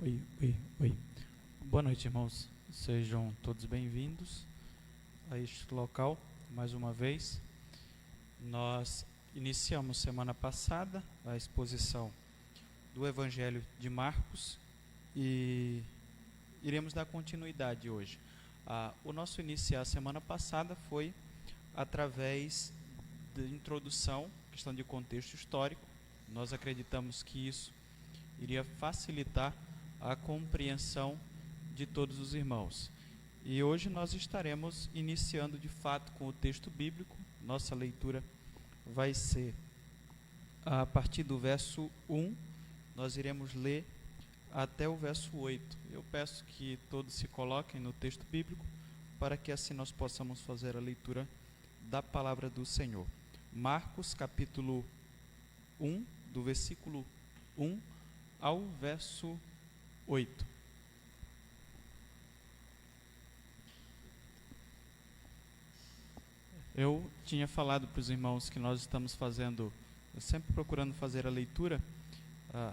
Oi. Boa noite, irmãos. Sejam todos bem-vindos a este local, mais uma vez. Nós iniciamos semana passada a exposição do Evangelho de Marcos e iremos dar continuidade hoje. O nosso iniciar semana passada foi através da introdução, questão de contexto histórico. Nós acreditamos que isso iria facilitar a compreensão de todos os irmãos. E hoje nós estaremos iniciando de fato com o texto bíblico. Nossa leitura vai ser a partir do verso 1, nós iremos ler até o verso 8. Eu peço que todos se coloquem no texto bíblico, para que assim nós possamos fazer a leitura da palavra do Senhor. Marcos capítulo 1, do versículo 1 ao verso 8. Eu tinha falado para os irmãos que nós estamos fazendo, sempre procurando fazer a leitura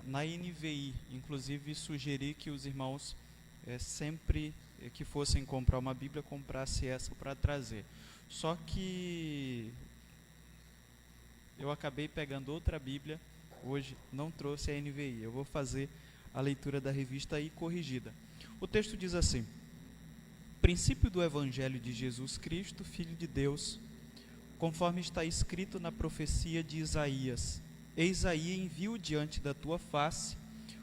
na NVI. Inclusive sugeri que os irmãos sempre que fossem comprar uma Bíblia, comprasse essa para trazer. Só que eu acabei pegando outra Bíblia, hoje não trouxe a NVI. Eu vou fazer a leitura da revista aí corrigida. O texto diz assim: princípio do Evangelho de Jesus Cristo, Filho de Deus, conforme está escrito na profecia de Isaías: eis aí envio diante da tua face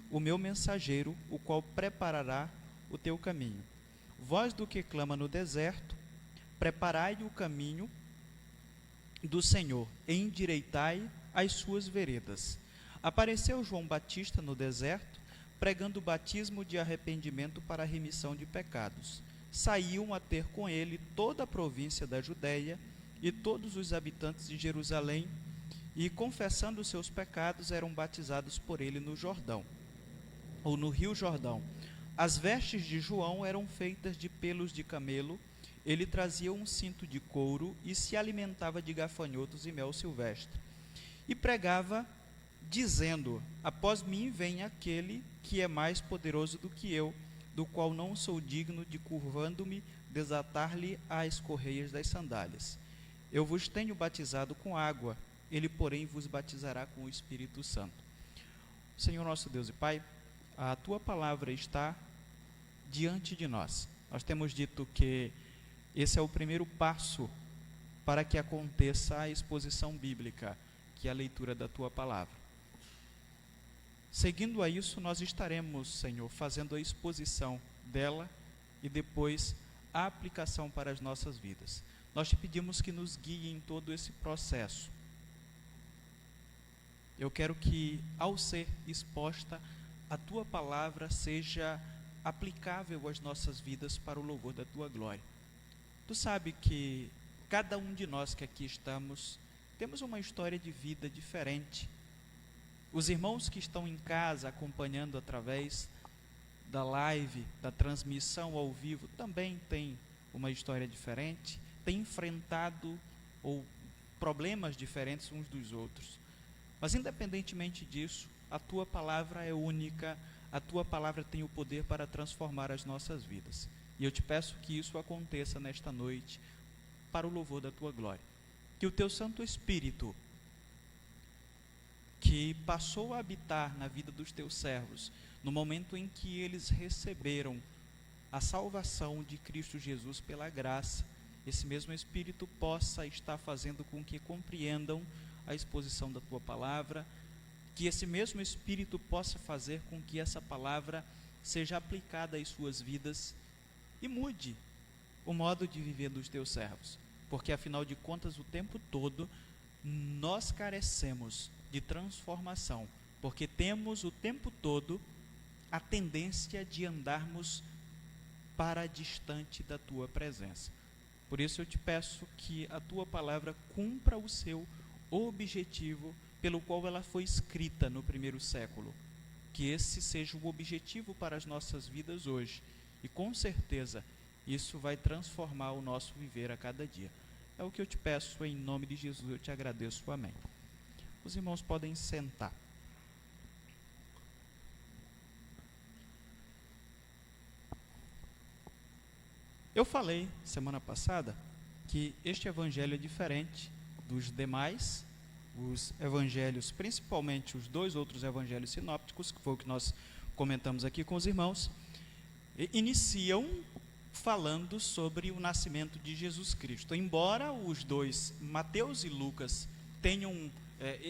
o meu mensageiro, o qual preparará o teu caminho. Voz do que clama no deserto, preparai o caminho do Senhor, endireitai as suas veredas. Apareceu João Batista no deserto, pregando o batismo de arrependimento para a remissão de pecados. Saíam a ter com ele toda a província da Judéia e todos os habitantes de Jerusalém, e confessando seus pecados eram batizados por ele no Jordão, ou no rio Jordão. As vestes de João eram feitas de pelos de camelo, ele trazia um cinto de couro e se alimentava de gafanhotos e mel silvestre. E pregava, dizendo: após mim vem aquele que é mais poderoso do que eu, do qual não sou digno de, curvando-me, desatar-lhe as correias das sandálias. Eu vos tenho batizado com água, ele, porém, vos batizará com o Espírito Santo. Senhor nosso Deus e Pai, a tua palavra está diante de nós. Nós temos dito que esse é o primeiro passo para que aconteça a exposição bíblica, que é a leitura da tua palavra. Seguindo a isso, nós estaremos, Senhor, fazendo a exposição dela e depois a aplicação para as nossas vidas. Nós te pedimos que nos guie em todo esse processo. Eu quero que, ao ser exposta, a tua palavra seja aplicável às nossas vidas para o louvor da tua glória. Tu sabe que cada um de nós que aqui estamos, temos uma história de vida diferente. Os irmãos que estão em casa acompanhando através da live, da transmissão ao vivo, também têm uma história diferente, têm enfrentado problemas diferentes uns dos outros. Mas independentemente disso, a tua palavra é única, a tua palavra tem o poder para transformar as nossas vidas. E eu te peço que isso aconteça nesta noite, para o louvor da tua glória. Que o teu Santo Espírito, que passou a habitar na vida dos teus servos, no momento em que eles receberam a salvação de Cristo Jesus pela graça, esse mesmo Espírito possa estar fazendo com que compreendam a exposição da tua palavra, que esse mesmo Espírito possa fazer com que essa palavra seja aplicada às suas vidas e mude o modo de viver dos teus servos, porque afinal de contas o tempo todo nós carecemos de transformação, porque temos o tempo todo a tendência de andarmos para distante da tua presença. Por isso eu te peço que a tua palavra cumpra o seu objetivo pelo qual ela foi escrita no primeiro século. Que esse seja o objetivo para as nossas vidas hoje. E com certeza isso vai transformar o nosso viver a cada dia. É o que eu te peço em nome de Jesus, eu te agradeço. Amém. Os irmãos podem sentar. Eu falei semana passada que este evangelho é diferente dos demais, os evangelhos, principalmente os dois outros evangelhos sinópticos, que foi o que nós comentamos aqui com os irmãos, iniciam falando sobre o nascimento de Jesus Cristo. Embora os dois, Mateus e Lucas, tenham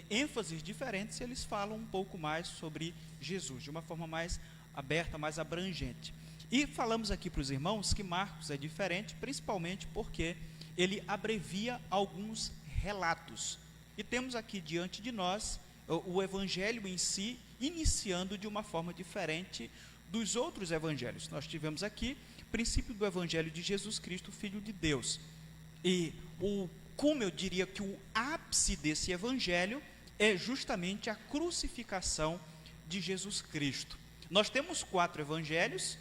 ênfases diferentes, eles falam um pouco mais sobre Jesus, de uma forma mais aberta, mais abrangente. E falamos aqui para os irmãos que Marcos é diferente, principalmente porque ele abrevia alguns relatos. E temos aqui diante de nós o evangelho em si, iniciando de uma forma diferente dos outros evangelhos. Nós tivemos aqui o princípio do evangelho de Jesus Cristo, Filho de Deus. E como eu diria que o ápice desse evangelho é justamente a crucificação de Jesus Cristo. Nós temos 4 evangelhos,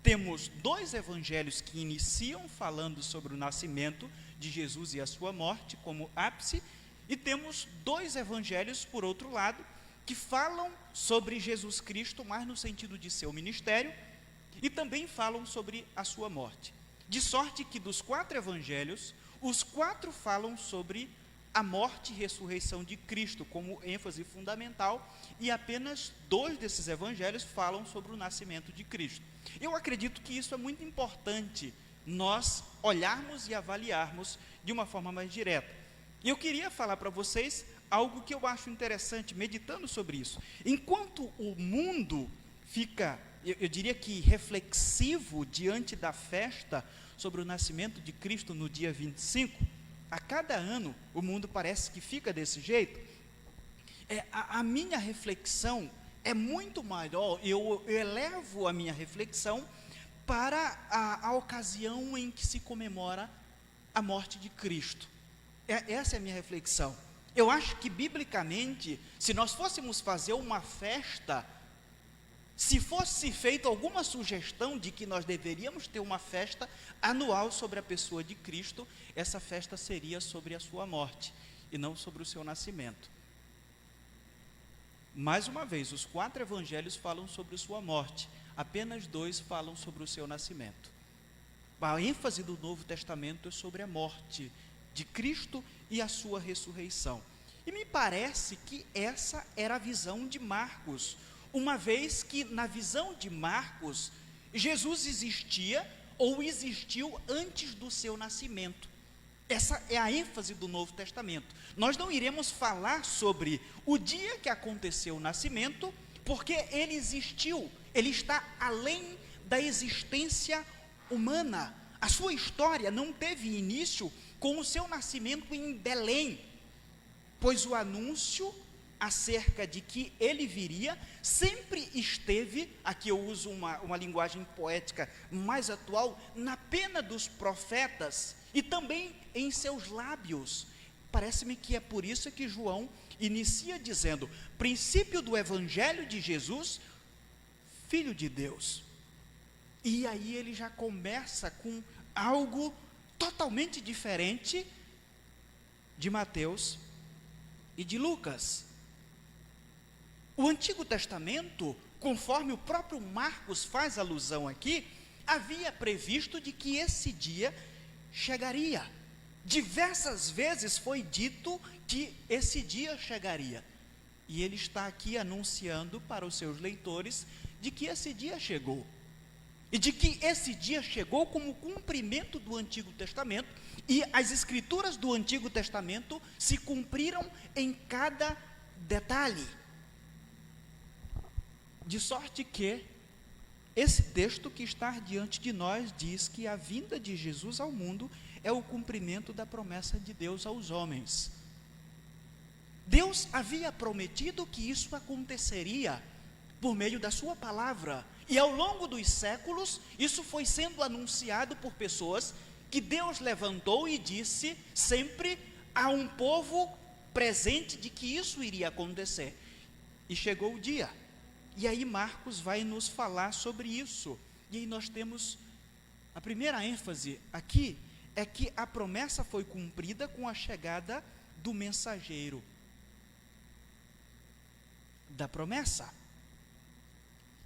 temos 2 evangelhos que iniciam falando sobre o nascimento de Jesus e a sua morte como ápice, e temos 2 evangelhos, por outro lado, que falam sobre Jesus Cristo, mais no sentido de seu ministério, e também falam sobre a sua morte. De sorte que dos 4 evangelhos, os 4 falam sobre a morte e ressurreição de Cristo como ênfase fundamental, e apenas 2 desses evangelhos falam sobre o nascimento de Cristo. Eu acredito que isso é muito importante, nós olharmos e avaliarmos de uma forma mais direta. E eu queria falar para vocês algo que eu acho interessante, meditando sobre isso. Enquanto o mundo fica, eu diria que reflexivo diante da festa sobre o nascimento de Cristo no dia 25, a cada ano o mundo parece que fica desse jeito. A minha reflexão é muito maior, eu elevo a minha reflexão para a ocasião em que se comemora a morte de Cristo. Essa é a minha reflexão. Eu acho que, biblicamente, se nós fôssemos fazer uma festa, se fosse feita alguma sugestão de que nós deveríamos ter uma festa anual sobre a pessoa de Cristo, essa festa seria sobre a sua morte, e não sobre o seu nascimento. Mais uma vez, os 4 evangelhos falam sobre a sua morte, apenas 2 falam sobre o seu nascimento. A ênfase do Novo Testamento é sobre a morte de Cristo e a sua ressurreição. E me parece que essa era a visão de Marcos, uma vez que na visão de Marcos, Jesus existia ou existiu antes do seu nascimento. Essa é a ênfase do Novo Testamento. Nós não iremos falar sobre o dia que aconteceu o nascimento, porque ele existiu, ele está além da existência humana. A sua história não teve início com o seu nascimento em Belém, pois o anúncio acerca de que ele viria sempre esteve, aqui eu uso uma linguagem poética mais atual, na pena dos profetas e também em seus lábios. Parece-me que é por isso que João inicia dizendo: princípio do evangelho de Jesus, Filho de Deus. E aí ele já começa com algo totalmente diferente de Mateus e de Lucas. O Antigo Testamento, conforme o próprio Marcos faz alusão aqui, havia previsto de que esse dia chegaria. Diversas vezes foi dito que esse dia chegaria. E ele está aqui anunciando para os seus leitores de que esse dia chegou. E de que esse dia chegou como cumprimento do Antigo Testamento, e as escrituras do Antigo Testamento se cumpriram em cada detalhe. De sorte que esse texto que está diante de nós diz que a vinda de Jesus ao mundo é o cumprimento da promessa de Deus aos homens. Deus havia prometido que isso aconteceria por meio da sua palavra, e ao longo dos séculos, isso foi sendo anunciado por pessoas que Deus levantou e disse sempre a um povo presente de que isso iria acontecer. E chegou o dia, e aí Marcos vai nos falar sobre isso. E aí nós temos a primeira ênfase aqui, é que a promessa foi cumprida com a chegada do mensageiro da promessa.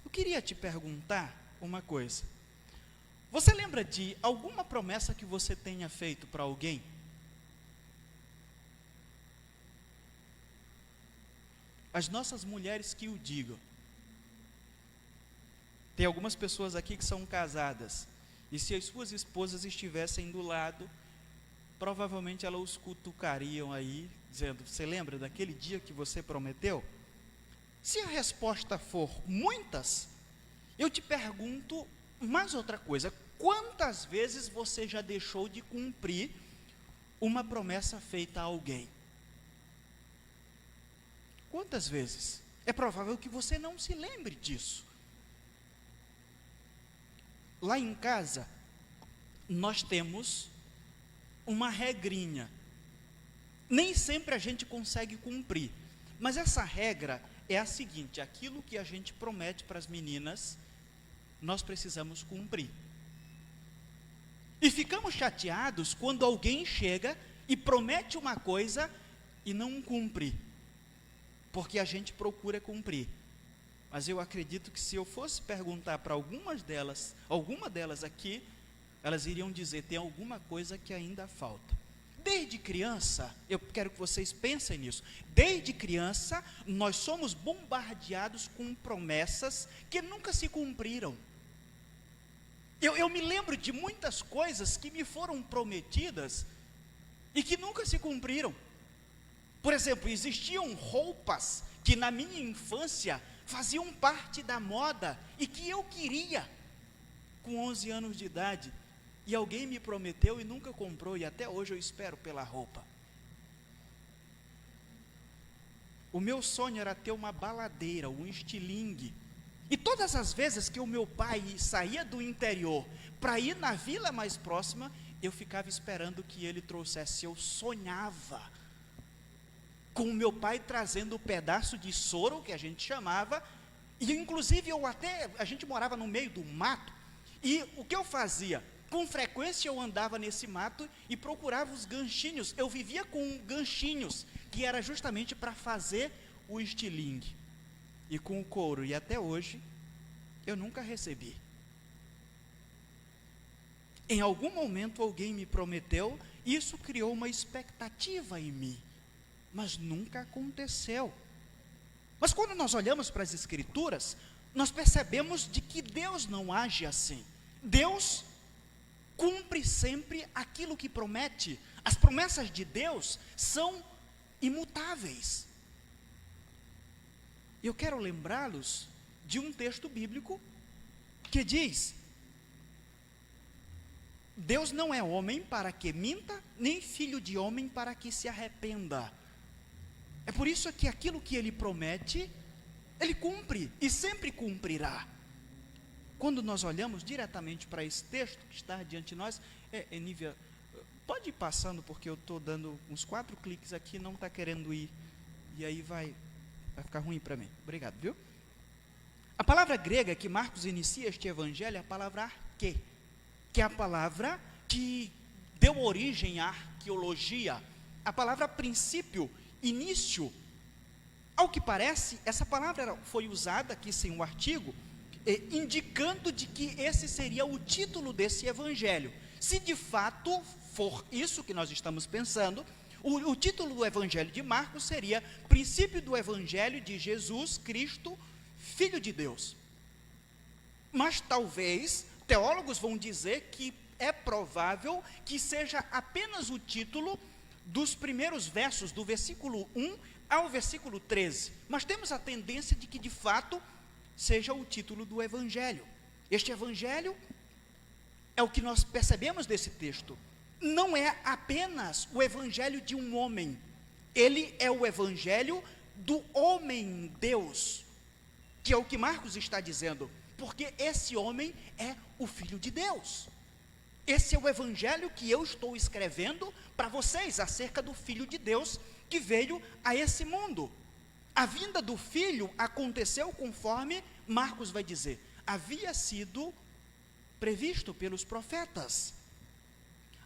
Eu queria te perguntar uma coisa: Você lembra de alguma promessa que você tenha feito para alguém? As nossas mulheres que o digam. Tem algumas pessoas aqui que são casadas, e se as suas esposas estivessem do lado, provavelmente elas os cutucariam aí, dizendo: você lembra daquele dia que você prometeu? Se a resposta for muitas, eu te pergunto mais outra coisa: quantas vezes você já deixou de cumprir uma promessa feita a alguém? Quantas vezes? É provável que você não se lembre disso. Lá em casa, nós temos uma regrinha. Nem sempre a gente consegue cumprir, mas essa regra é a seguinte: aquilo que a gente promete para as meninas, nós precisamos cumprir. E ficamos chateados quando alguém chega e promete uma coisa e não cumpre, porque a gente procura cumprir. Mas eu acredito que se eu fosse perguntar para alguma delas aqui, elas iriam dizer: tem alguma coisa que ainda falta. Desde criança, eu quero que vocês pensem nisso, desde criança, nós somos bombardeados com promessas que nunca se cumpriram. Eu me lembro de muitas coisas que me foram prometidas e que nunca se cumpriram. Por exemplo, existiam roupas que na minha infância faziam parte da moda e que eu queria com 11 anos de idade, e alguém me prometeu e nunca comprou, e até hoje eu espero pela roupa. O meu sonho era ter uma baladeira, um estilingue, e todas as vezes que o meu pai saía do interior para ir na vila mais próxima, eu ficava esperando que ele trouxesse. Eu sonhava com o meu pai trazendo um pedaço de soro, que a gente chamava, e inclusive a gente morava no meio do mato, e o que eu fazia? Com frequência eu andava nesse mato e procurava os ganchinhos. Eu vivia com ganchinhos, que era justamente para fazer o estilingue, e com o couro, e até hoje eu nunca recebi. Em algum momento alguém me prometeu, e isso criou uma expectativa em mim, mas nunca aconteceu. Mas quando nós olhamos para as Escrituras, nós percebemos de que Deus não age assim. Deus cumpre sempre aquilo que promete. As promessas de Deus são imutáveis. Eu quero lembrá-los de um texto bíblico que diz: Deus não é homem para que minta, nem filho de homem para que se arrependa. É por isso que aquilo que Ele promete, Ele cumpre e sempre cumprirá. Quando nós olhamos diretamente para esse texto que está diante de nós, Nívia, pode ir passando, porque eu estou dando uns 4 cliques aqui, não está querendo ir, e aí vai ficar ruim para mim. Obrigado, viu? A palavra grega que Marcos inicia este evangelho é a palavra arquê, que é a palavra que deu origem à arqueologia, a palavra princípio, início. Ao que parece, essa palavra foi usada aqui sem um artigo, indicando de que esse seria o título desse evangelho. Se de fato for isso que nós estamos pensando, o título do evangelho de Marcos seria Princípio do Evangelho de Jesus Cristo, Filho de Deus. Mas talvez, teólogos vão dizer que é provável que seja apenas o título dos primeiros versos, do versículo 1 ao versículo 13. Mas temos a tendência de que de fato seja o título do evangelho. Este evangelho é o que nós percebemos desse texto. Não é apenas o evangelho de um homem, ele é o evangelho do homem Deus, que é o que Marcos está dizendo, porque esse homem é o Filho de Deus. Esse é o evangelho que eu estou escrevendo para vocês, acerca do Filho de Deus, que veio a esse mundo. A vinda do Filho aconteceu conforme Marcos vai dizer, havia sido previsto pelos profetas.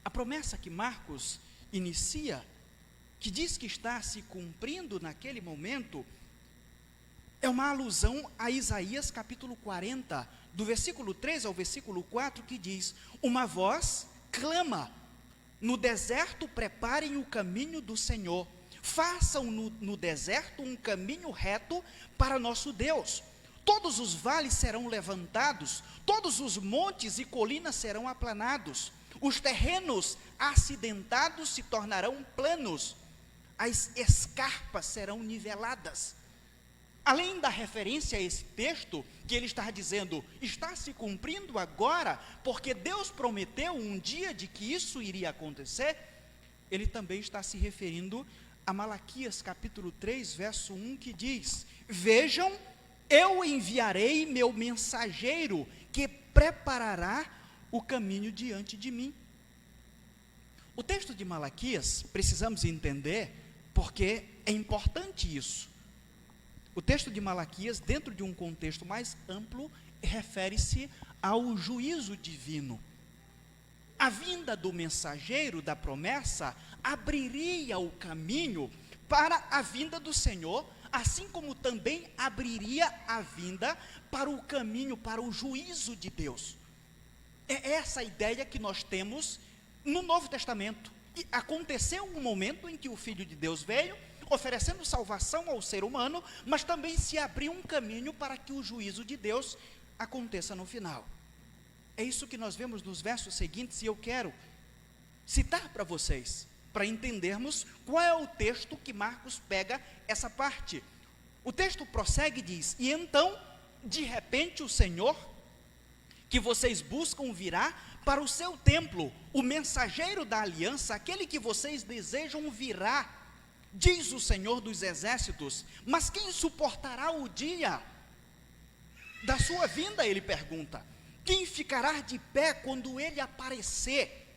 A promessa que Marcos inicia, que diz que está se cumprindo naquele momento, é uma alusão a Isaías capítulo 40, do versículo 3 ao versículo 4, que diz: uma voz clama, no deserto preparem o caminho do Senhor, façam no deserto um caminho reto para nosso Deus. Todos os vales serão levantados, todos os montes e colinas serão aplanados, os terrenos acidentados se tornarão planos, as escarpas serão niveladas. Além da referência a esse texto, que ele está dizendo, está se cumprindo agora, porque Deus prometeu um dia de que isso iria acontecer, ele também está se referindo a Malaquias capítulo 3, verso 1, que diz: vejam, eu enviarei meu mensageiro, que preparará o caminho diante de mim. O texto de Malaquias, precisamos entender, porque é importante isso. O texto de Malaquias, dentro de um contexto mais amplo, refere-se ao juízo divino. A vinda do mensageiro da promessa abriria o caminho para a vinda do Senhor, assim como também abriria a vinda para o caminho, para o juízo de Deus. É essa a ideia que nós temos no Novo Testamento. E aconteceu um momento em que o Filho de Deus veio, oferecendo salvação ao ser humano, mas também se abriu um caminho para que o juízo de Deus aconteça no final. É isso que nós vemos nos versos seguintes, e eu quero citar para vocês, para entendermos qual é o texto que Marcos pega essa parte. O texto prossegue e diz: e então, de repente, o Senhor, que vocês buscam, virá para o seu templo, o mensageiro da aliança, aquele que vocês desejam, virá, diz o Senhor dos exércitos. Mas quem suportará o dia da sua vinda? Ele pergunta. Quem ficará de pé quando ele aparecer?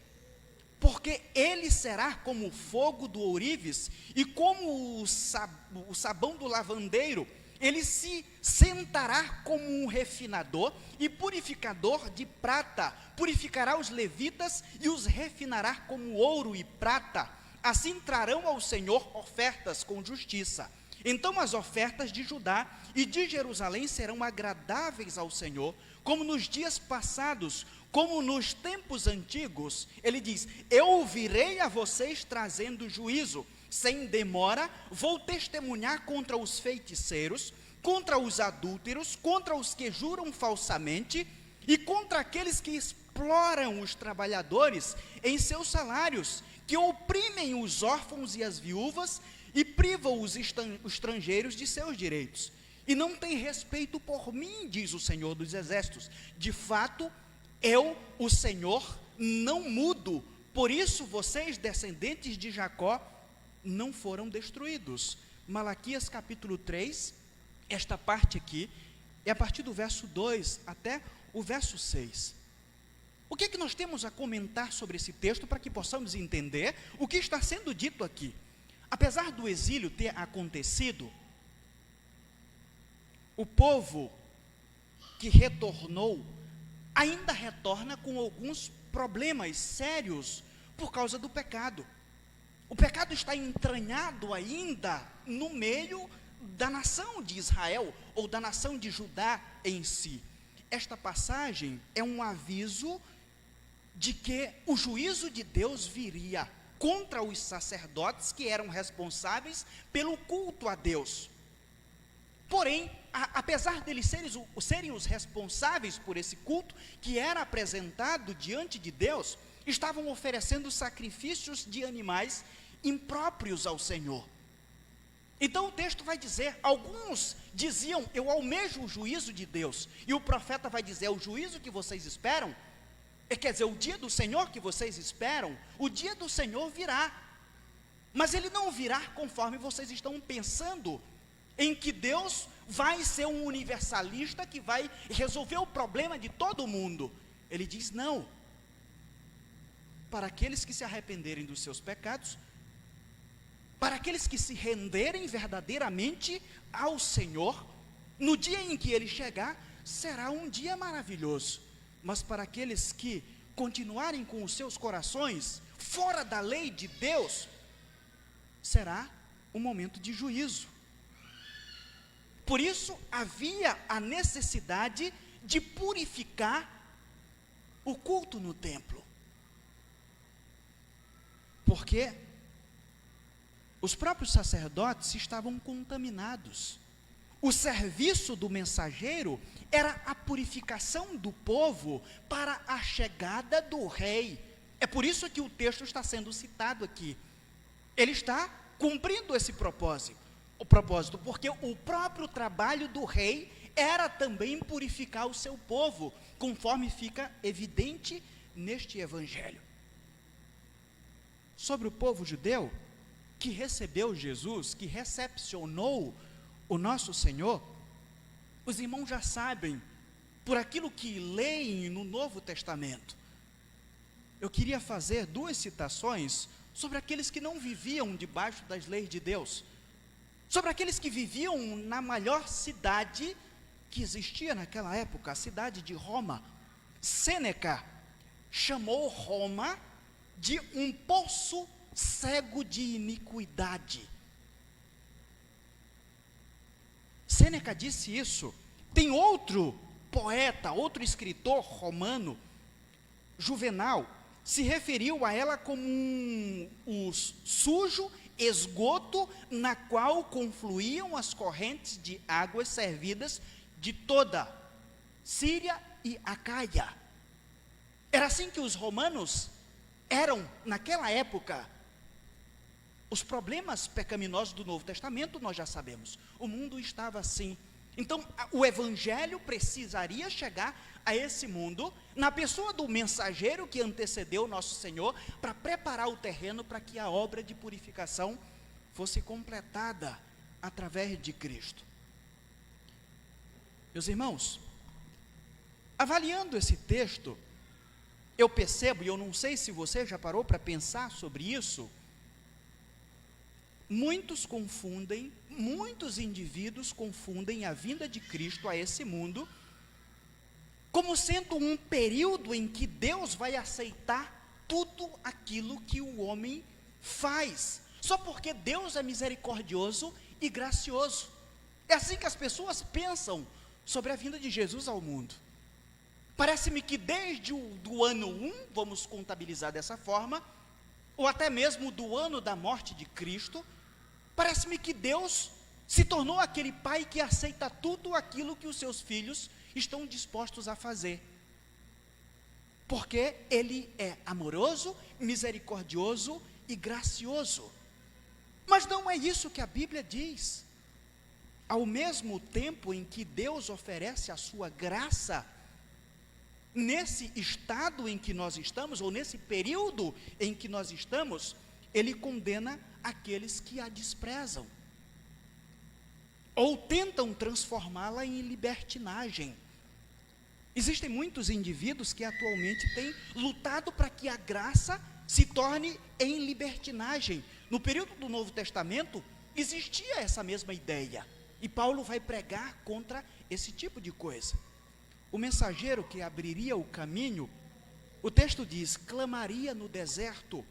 Porque ele será como o fogo do ourives e como o sabão do lavandeiro. Ele se sentará como um refinador e purificador de prata, purificará os levitas e os refinará como ouro e prata. Assim trarão ao Senhor ofertas com justiça. Então as ofertas de Judá e de Jerusalém serão agradáveis ao Senhor, como nos dias passados, como nos tempos antigos. Ele diz: eu virei a vocês trazendo juízo. Sem demora, vou testemunhar contra os feiticeiros, contra os adúlteros, contra os que juram falsamente e contra aqueles que exploram os trabalhadores em seus salários, que oprimem os órfãos e as viúvas e privam os estrangeiros de seus direitos. E não tem respeito por mim, diz o Senhor dos Exércitos. De fato, eu, o Senhor, não mudo. Por isso vocês, descendentes de Jacó, não foram destruídos. Malaquias capítulo 3, esta parte aqui, é a partir do verso 2 até o verso 6. O que é que nós temos a comentar sobre esse texto para que possamos entender o que está sendo dito aqui? Apesar do exílio ter acontecido, o povo que retornou ainda retorna com alguns problemas sérios por causa do pecado. O pecado está entranhado ainda no meio da nação de Israel, ou da nação de Judá em si. Esta passagem é um aviso de que o juízo de Deus viria contra os sacerdotes que eram responsáveis pelo culto a Deus. Porém, apesar deles serem os responsáveis por esse culto, que era apresentado diante de Deus, estavam oferecendo sacrifícios de animais impróprios ao Senhor. Então o texto vai dizer, alguns diziam: eu almejo o juízo de Deus, e o profeta vai dizer: o juízo que vocês esperam, quer dizer, o dia do Senhor que vocês esperam, o dia do Senhor virá, mas ele não virá conforme vocês estão pensando, em que Deus vai ser um universalista que vai resolver o problema de todo mundo. Ele diz: não, para aqueles que se arrependerem dos seus pecados, para aqueles que se renderem verdadeiramente ao Senhor, no dia em que Ele chegar, será um dia maravilhoso. Mas para aqueles que continuarem com os seus corações fora da lei de Deus, será um momento de juízo. Por isso havia a necessidade de purificar o culto no templo. Porque os próprios sacerdotes estavam contaminados. O serviço do mensageiro era a purificação do povo para a chegada do rei. É por isso que o texto está sendo citado aqui. Ele está cumprindo esse propósito, porque o próprio trabalho do rei era também purificar o seu povo, conforme fica evidente neste evangelho. Sobre o povo judeu, que recebeu Jesus, que recepcionou o nosso Senhor, os irmãos já sabem, por aquilo que leem no Novo Testamento. Eu queria fazer 2 citações sobre aqueles que não viviam debaixo das leis de Deus, sobre aqueles que viviam na maior cidade que existia naquela época, a cidade de Roma. Sêneca chamou Roma de um poço cego de iniquidade. Sêneca disse isso. Tem outro poeta, outro escritor romano, Juvenal, se referiu a ela como um sujo esgoto na qual confluíam as correntes de águas servidas de toda Síria e Acaia. Era assim que os romanos eram naquela época. Os problemas pecaminosos do Novo Testamento nós já sabemos. O mundo estava assim. Então, o evangelho precisaria chegar a esse mundo, na pessoa do mensageiro que antecedeu o nosso Senhor, para preparar o terreno para que a obra de purificação fosse completada através de Cristo. Meus irmãos, avaliando esse texto, eu percebo, e eu não sei se você já parou para pensar sobre isso, muitos indivíduos confundem a vinda de Cristo a esse mundo como sendo um período em que Deus vai aceitar tudo aquilo que o homem faz, só porque Deus é misericordioso e gracioso. É assim que as pessoas pensam sobre a vinda de Jesus ao mundo. Parece-me que desde do ano 1, vamos contabilizar dessa forma, ou até mesmo do ano da morte de Cristo, parece-me que Deus se tornou aquele pai que aceita tudo aquilo que os seus filhos estão dispostos a fazer. Porque Ele é amoroso, misericordioso e gracioso. Mas não é isso que a Bíblia diz. Ao mesmo tempo em que Deus oferece a sua graça, nesse estado em que nós estamos, ou nesse período em que nós estamos, Ele condena aqueles que a desprezam, ou tentam transformá-la em libertinagem. Existem muitos indivíduos que atualmente têm lutado para que a graça se torne em libertinagem. No período do Novo Testamento, existia essa mesma ideia, e Paulo vai pregar contra esse tipo de coisa. O mensageiro que abriria o caminho, o texto diz, clamaria no deserto.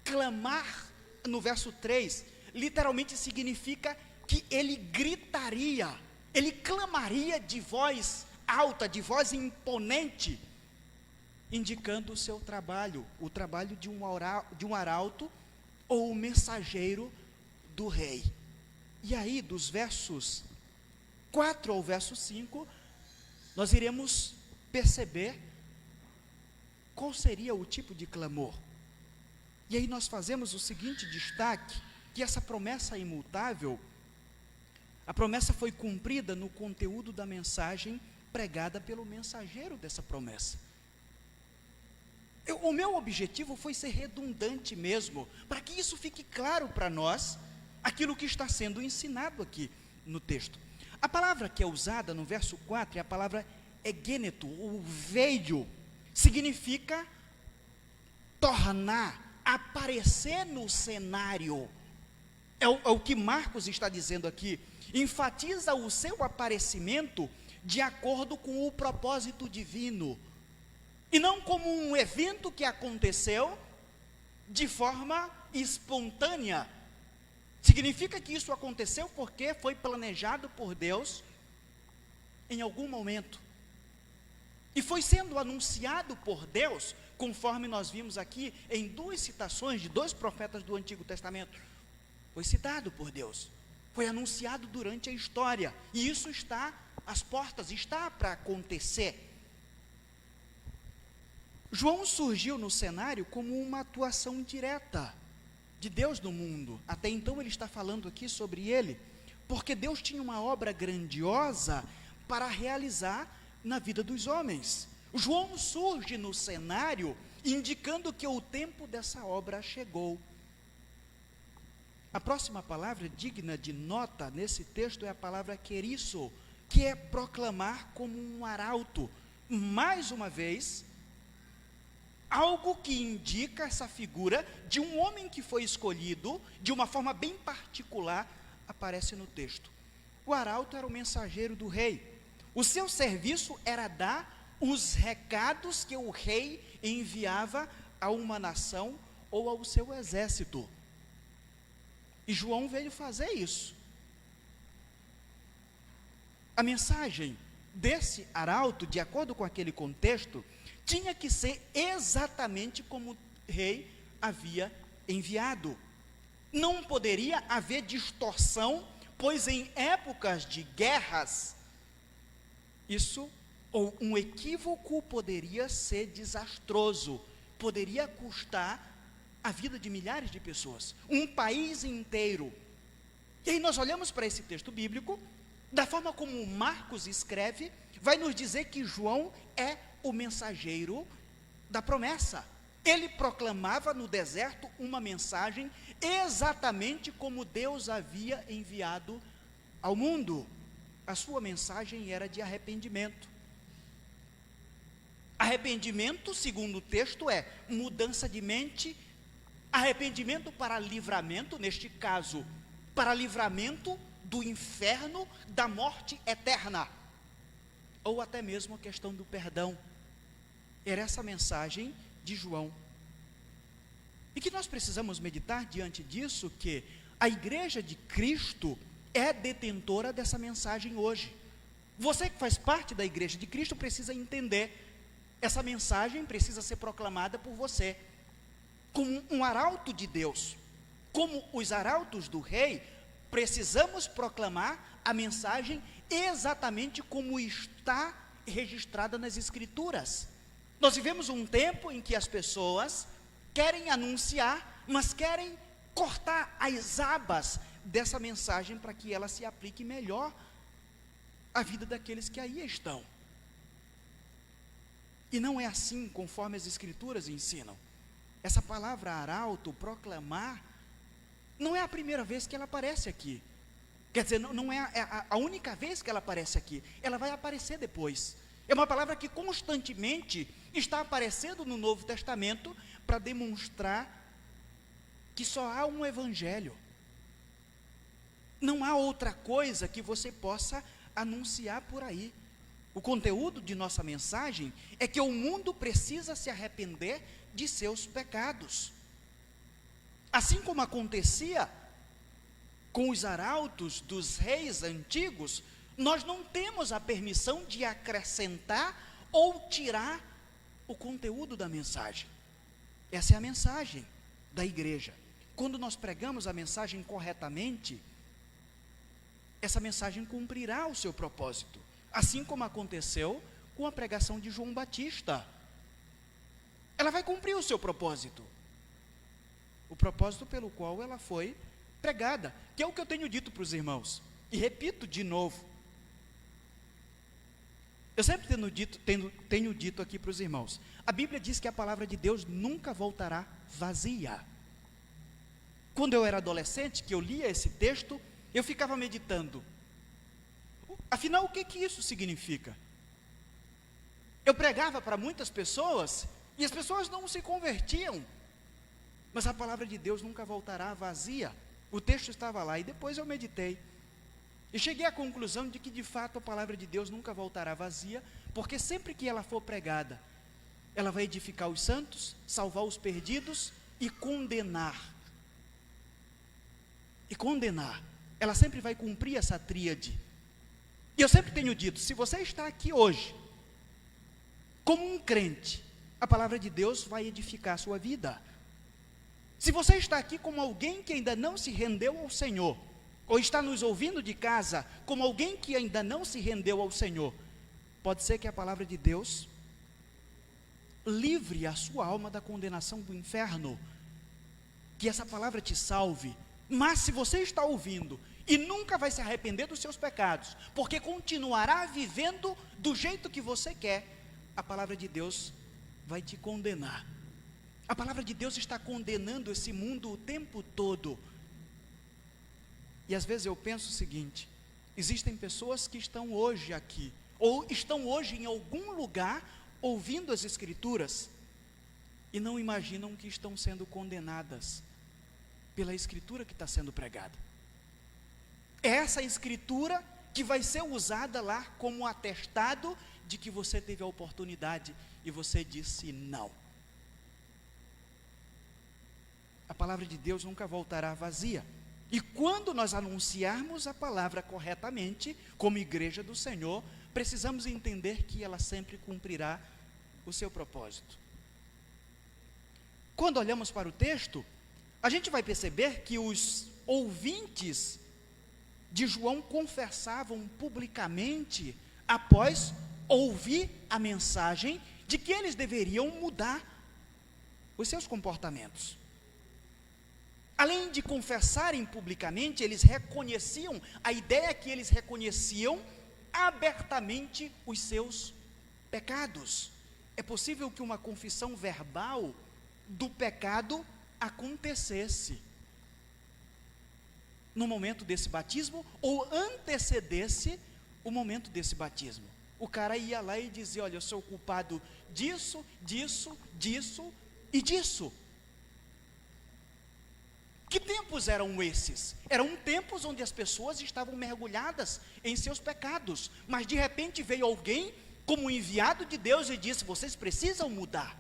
Clamar, no verso 3, literalmente significa que ele gritaria, ele clamaria de voz alta, de voz imponente, indicando o seu trabalho, o trabalho de um arauto ou o mensageiro do rei. E aí, dos versos 4 ao verso 5, nós iremos perceber qual seria o tipo de clamor. E aí nós fazemos o seguinte destaque, que essa promessa imutável, a promessa foi cumprida no conteúdo da mensagem pregada pelo mensageiro dessa promessa. O meu objetivo foi ser redundante mesmo, para que isso fique claro para nós, aquilo que está sendo ensinado aqui no texto. A palavra que é usada no verso 4 é a palavra egêneto, ou veio, significa tornar, aparecer no cenário. É o que Marcos está dizendo aqui. Enfatiza o seu aparecimento de acordo com o propósito divino, e não como um evento que aconteceu de forma espontânea, Significa que isso aconteceu porque foi planejado por Deus em algum momento. E foi sendo anunciado por Deus, conforme nós vimos aqui em duas citações de dois profetas do Antigo Testamento. Foi citado por Deus, foi anunciado durante a história, e isso está às portas, está para acontecer. João surgiu no cenário como uma atuação direta de Deus no mundo. Até então ele está falando aqui sobre ele, porque Deus tinha uma obra grandiosa para realizar na vida dos homens. João surge no cenário, indicando que o tempo dessa obra chegou. A próxima palavra digna de nota nesse texto é a palavra querisso, que é proclamar como um arauto. Mais uma vez, algo que indica essa figura de um homem que foi escolhido de uma forma bem particular, aparece no texto. O arauto era o mensageiro do rei. O seu serviço era dar os recados que o rei enviava a uma nação ou ao seu exército. E João veio fazer isso. A mensagem desse arauto, de acordo com aquele contexto, tinha que ser exatamente como o rei havia enviado. Não poderia haver distorção, pois em épocas de guerras, isso, ou um equívoco, poderia ser desastroso, poderia custar a vida de milhares de pessoas, um país inteiro. E aí nós olhamos para esse texto bíblico, da forma como Marcos escreve, vai nos dizer que João é o mensageiro da promessa. Ele proclamava no deserto uma mensagem exatamente como Deus havia enviado ao mundo. A sua mensagem era de arrependimento. Arrependimento, segundo o texto, é mudança de mente, arrependimento para livramento, neste caso, para livramento do inferno, da morte eterna, ou até mesmo a questão do perdão. Era essa mensagem de João. E que nós precisamos meditar diante disso, que a igreja de Cristo é detentora dessa mensagem hoje. Você que faz parte da igreja de Cristo precisa entender, essa mensagem precisa ser proclamada por você, como um arauto de Deus, como os arautos do rei. Precisamos proclamar a mensagem exatamente como está registrada nas Escrituras. Nós vivemos um tempo em que as pessoas querem anunciar, mas querem cortar as abas dessa mensagem para que ela se aplique melhor à vida daqueles que aí estão. E não é assim conforme as Escrituras ensinam. Essa palavra arauto, proclamar, não é a primeira vez que ela aparece aqui. Quer dizer, não é a única vez que ela aparece aqui. Ela vai aparecer depois. É uma palavra que constantemente está aparecendo no Novo Testamento para demonstrar que só há um evangelho. Não há outra coisa que você possa anunciar por aí. O conteúdo de nossa mensagem é que o mundo precisa se arrepender de seus pecados. Assim como acontecia com os arautos dos reis antigos, nós não temos a permissão de acrescentar ou tirar o conteúdo da mensagem. Essa é a mensagem da igreja. Quando nós pregamos a mensagem corretamente, essa mensagem cumprirá o seu propósito, assim como aconteceu com a pregação de João Batista. Ela vai cumprir o seu propósito, o propósito pelo qual ela foi pregada, que é o que eu tenho dito para os irmãos, e repito de novo. Eu sempre tenho dito aqui para os irmãos, a Bíblia diz que a palavra de Deus nunca voltará vazia. Quando eu era adolescente, que eu lia esse texto, eu ficava meditando, afinal, o que isso significa? Eu pregava para muitas pessoas, e as pessoas não se convertiam, mas a palavra de Deus nunca voltará vazia. O texto estava lá, e depois eu meditei, e cheguei à conclusão de que, de fato, a palavra de Deus nunca voltará vazia, porque sempre que ela for pregada, ela vai edificar os santos, salvar os perdidos e condenar e condenar, ela sempre vai cumprir essa tríade. E eu sempre tenho dito, se você está aqui hoje, como um crente, a palavra de Deus vai edificar a sua vida. Se você está aqui como alguém que ainda não se rendeu ao Senhor, ou está nos ouvindo de casa como alguém que ainda não se rendeu ao Senhor, pode ser que a palavra de Deus livre a sua alma da condenação do inferno, que essa palavra te salve. Mas se você está ouvindo e nunca vai se arrepender dos seus pecados, porque continuará vivendo do jeito que você quer, a palavra de Deus vai te condenar. A palavra de Deus está condenando esse mundo o tempo todo. E às vezes eu penso o seguinte: existem pessoas que estão hoje aqui, ou estão hoje em algum lugar, ouvindo as Escrituras, e não imaginam que estão sendo condenadas pela Escritura que está sendo pregada. É essa Escritura que vai ser usada lá como atestado de que você teve a oportunidade e você disse não. A palavra de Deus nunca voltará vazia. E quando nós anunciarmos a palavra corretamente, como igreja do Senhor, precisamos entender que ela sempre cumprirá o seu propósito. Quando olhamos para o texto, a gente vai perceber que os ouvintes de João confessavam publicamente, após ouvir a mensagem, de que eles deveriam mudar os seus comportamentos. Além de confessarem publicamente, eles reconheciam, a ideia é que eles reconheciam abertamente os seus pecados. É possível que uma confissão verbal do pecado acontecesse no momento desse batismo, ou antecedesse o momento desse batismo. O cara ia lá e dizia: olha, eu sou culpado disso, disso, disso e disso. Que tempos eram esses? Eram tempos onde as pessoas estavam mergulhadas em seus pecados, mas de repente veio alguém como enviado de Deus e disse: vocês precisam mudar.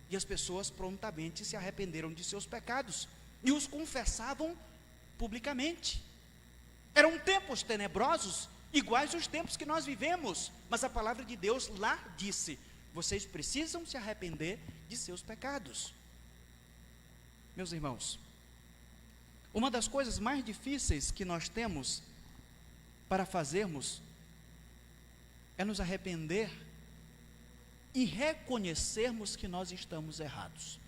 E as pessoas prontamente se arrependeram de seus pecados e os confessavam publicamente. Eram tempos tenebrosos, iguais aos tempos que nós vivemos, mas a palavra de Deus lá disse: vocês precisam se arrepender de seus pecados. Meus irmãos, uma das coisas mais difíceis que nós temos para fazermos é nos arrepender e reconhecermos que nós estamos errados.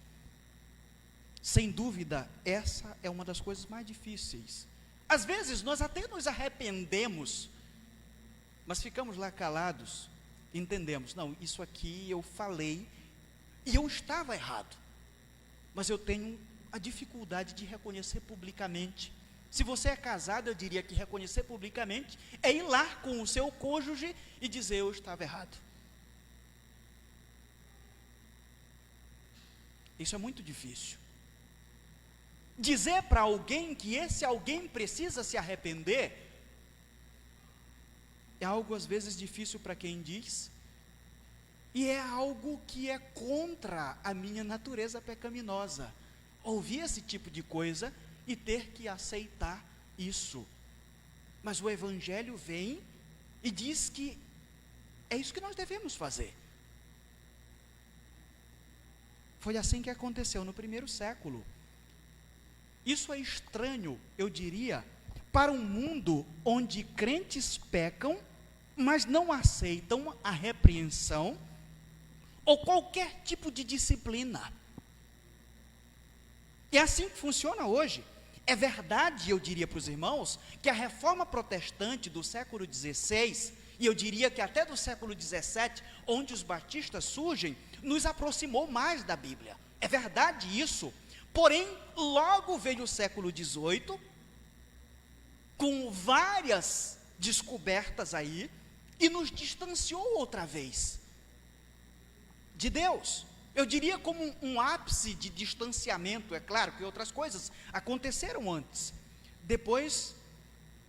Sem dúvida, essa é uma das coisas mais difíceis. Às vezes nós até nos arrependemos, mas ficamos lá calados, entendemos: não, isso aqui eu falei e eu estava errado, mas eu tenho a dificuldade de reconhecer publicamente. Se você é casado, eu diria que reconhecer publicamente é ir lá com o seu cônjuge e dizer: eu estava errado. Isso é muito difícil. Dizer para alguém que esse alguém precisa se arrepender é algo às vezes difícil para quem diz, e é algo que é contra a minha natureza pecaminosa. Ouvir esse tipo de coisa e ter que aceitar isso. Mas o Evangelho vem e diz que é isso que nós devemos fazer. Foi assim que aconteceu no primeiro século. Isso é estranho, eu diria, para um mundo onde crentes pecam, mas não aceitam a repreensão ou qualquer tipo de disciplina. E é assim que funciona hoje. É verdade, eu diria para os irmãos, que a reforma protestante do século XVI, e eu diria que até do século XVII, onde os batistas surgem, nos aproximou mais da Bíblia. É verdade isso. Porém, logo veio o século XVIII, com várias descobertas aí, e nos distanciou outra vez de Deus. Eu diria como um ápice de distanciamento. É claro que outras coisas aconteceram antes. Depois,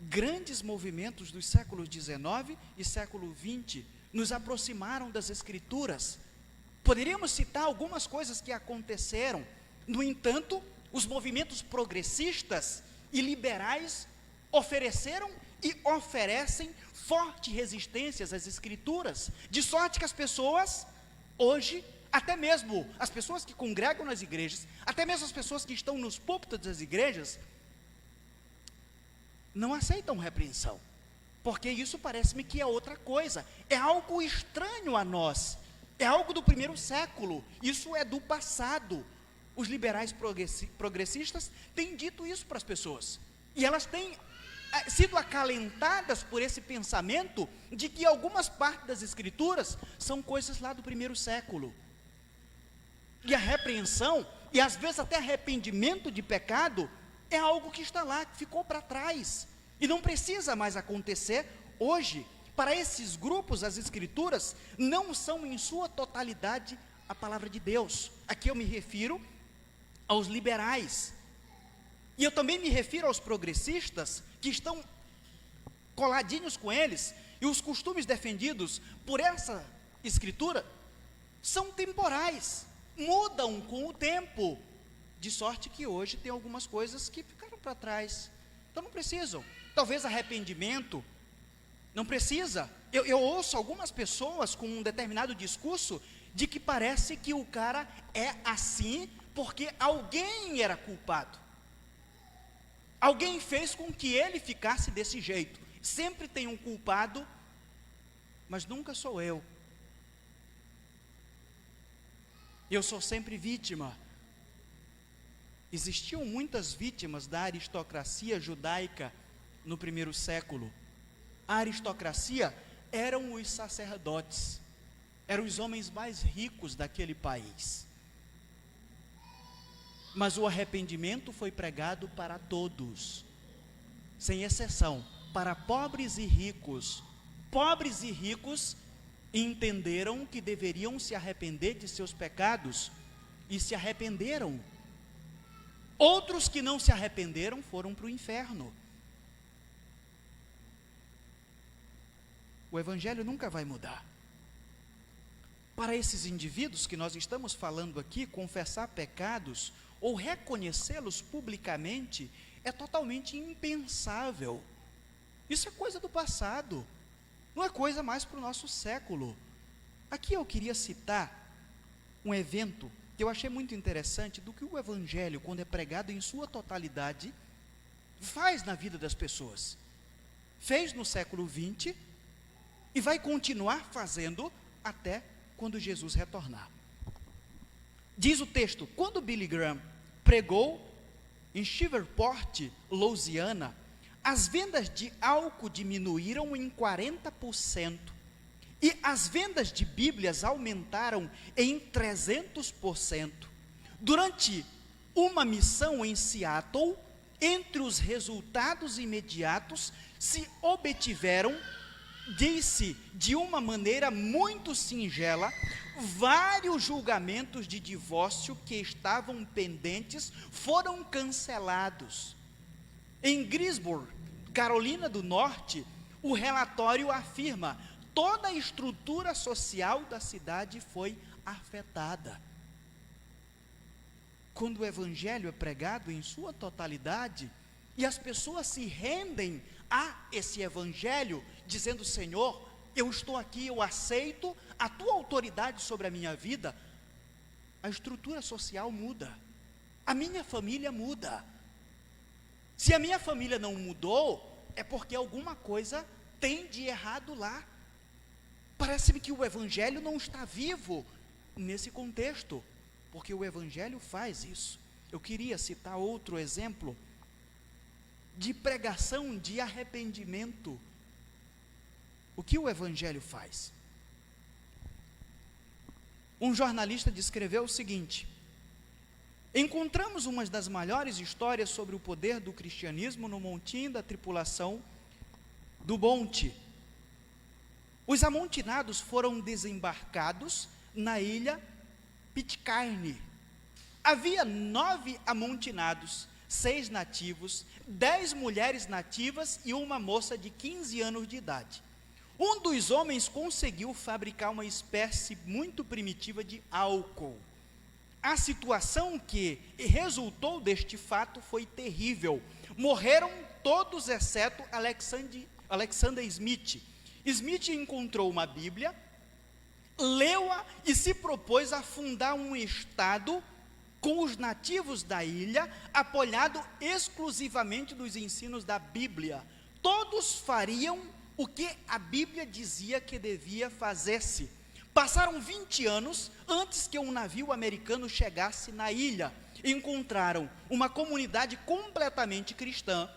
grandes movimentos dos séculos XIX e século XX nos aproximaram das Escrituras. Poderíamos citar algumas coisas que aconteceram. No entanto, os movimentos progressistas e liberais ofereceram e oferecem fortes resistências às Escrituras, de sorte que as pessoas, hoje, até mesmo as pessoas que congregam nas igrejas, até mesmo as pessoas que estão nos púlpitos das igrejas, não aceitam repreensão, porque isso parece-me que é outra coisa, é algo estranho a nós, é algo do primeiro século, isso é do passado. Os liberais progressistas têm dito isso para as pessoas, e elas têm sido acalentadas por esse pensamento de que algumas partes das Escrituras são coisas lá do primeiro século, e a repreensão, e às vezes até arrependimento de pecado, é algo que está lá, que ficou para trás, e não precisa mais acontecer hoje. Para esses grupos, as Escrituras não são em sua totalidade a palavra de Deus. Aqui eu me refiro aos liberais, e eu também me refiro aos progressistas, que estão coladinhos com eles, e os costumes defendidos por essa Escritura são temporais, mudam com o tempo, de sorte que hoje tem algumas coisas que ficaram para trás, então não precisam, talvez arrependimento, não precisa. Eu ouço algumas pessoas com um determinado discurso, de que parece que o cara é assim, porque alguém era culpado, alguém fez com que ele ficasse desse jeito, sempre tem um culpado, mas nunca sou eu sou sempre vítima. Existiam muitas vítimas da aristocracia judaica no primeiro século. A aristocracia eram os sacerdotes, eram os homens mais ricos daquele país, mas o arrependimento foi pregado para todos, sem exceção, para pobres e ricos. Pobres e ricos entenderam que deveriam se arrepender de seus pecados, e se arrependeram. Outros que não se arrependeram foram para o inferno. O Evangelho nunca vai mudar. Para esses indivíduos que nós estamos falando aqui, confessar pecados ou reconhecê-los publicamente é totalmente impensável. Isso é coisa do passado, não é coisa mais para o nosso século. Aqui eu queria citar um evento que eu achei muito interessante, do que o Evangelho, quando é pregado em sua totalidade, faz na vida das pessoas. Fez no século 20 e vai continuar fazendo até quando Jesus retornar. Diz o texto: quando Billy Graham pregou em Shreveport, Louisiana, as vendas de álcool diminuíram em 40%, e as vendas de Bíblias aumentaram em 300%. Durante uma missão em Seattle, entre os resultados imediatos se obtiveram, disse de uma maneira muito singela, vários julgamentos de divórcio que estavam pendentes foram cancelados. Em Greensboro, Carolina do Norte, o relatório afirma: toda a estrutura social da cidade foi afetada. Quando o Evangelho é pregado em sua totalidade, e as pessoas se rendem a esse Evangelho, dizendo: Senhor, eu estou aqui, eu aceito a tua autoridade sobre a minha vida, a estrutura social muda, a minha família muda. Se a minha família não mudou, é porque alguma coisa tem de errado lá. Parece-me que o Evangelho não está vivo nesse contexto, porque o Evangelho faz isso. Eu queria citar outro exemplo de pregação de arrependimento. O que o Evangelho faz? Um jornalista descreveu o seguinte: encontramos uma das maiores histórias sobre o poder do cristianismo no montinho da tripulação do Monte. Os amontinados foram desembarcados na ilha Pitcairn. Havia 9 amontinados, 6 nativos, 10 mulheres nativas e uma moça de 15 anos de idade. Um dos homens conseguiu fabricar uma espécie muito primitiva de álcool. A situação que resultou deste fato foi terrível. Morreram todos exceto Alexander Smith. Smith encontrou uma Bíblia, leu-a e se propôs a fundar um estado com os nativos da ilha, apoiado exclusivamente dos ensinos da Bíblia. Todos fariam o que a Bíblia dizia que devia fazer-se. Passaram 20 anos antes que um navio americano chegasse na ilha. Encontraram uma comunidade completamente cristã.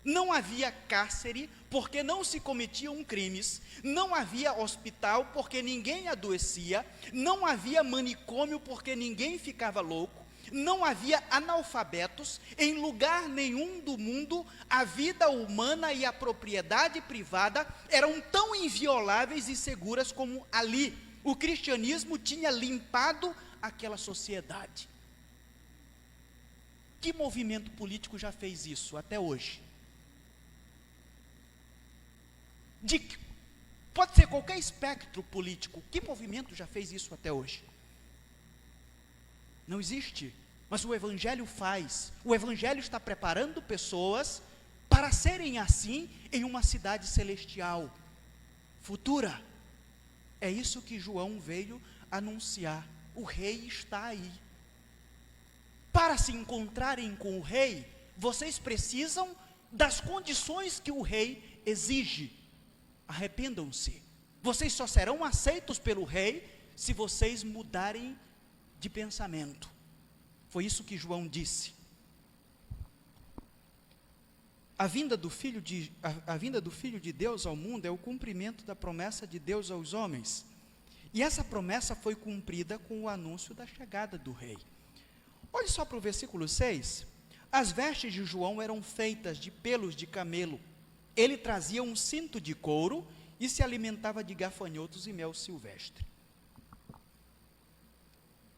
Não havia cárcere, porque não se cometiam crimes. Não havia hospital, porque ninguém adoecia. Não havia manicômio, porque ninguém ficava louco. Não havia analfabetos. Em lugar nenhum do mundo, a vida humana e a propriedade privada eram tão invioláveis e seguras como ali. O cristianismo tinha limpado aquela sociedade. Que movimento político já fez isso até hoje? Pode ser qualquer espectro político. Que movimento já fez isso até hoje? Não existe. Mas o Evangelho faz. O Evangelho está preparando pessoas para serem assim em uma cidade celestial, futura. É isso que João veio anunciar. O rei está aí. Para se encontrarem com o rei, vocês precisam das condições que o rei exige. Arrependam-se. Vocês só serão aceitos pelo rei se vocês mudarem de pensamento. Foi isso que João disse. A vinda do Filho de Deus ao mundo é o cumprimento da promessa de Deus aos homens. E essa promessa foi cumprida com o anúncio da chegada do rei. Olhe só para o versículo 6. As vestes de João eram feitas de pelos de camelo. Ele trazia um cinto de couro e se alimentava de gafanhotos e mel silvestre.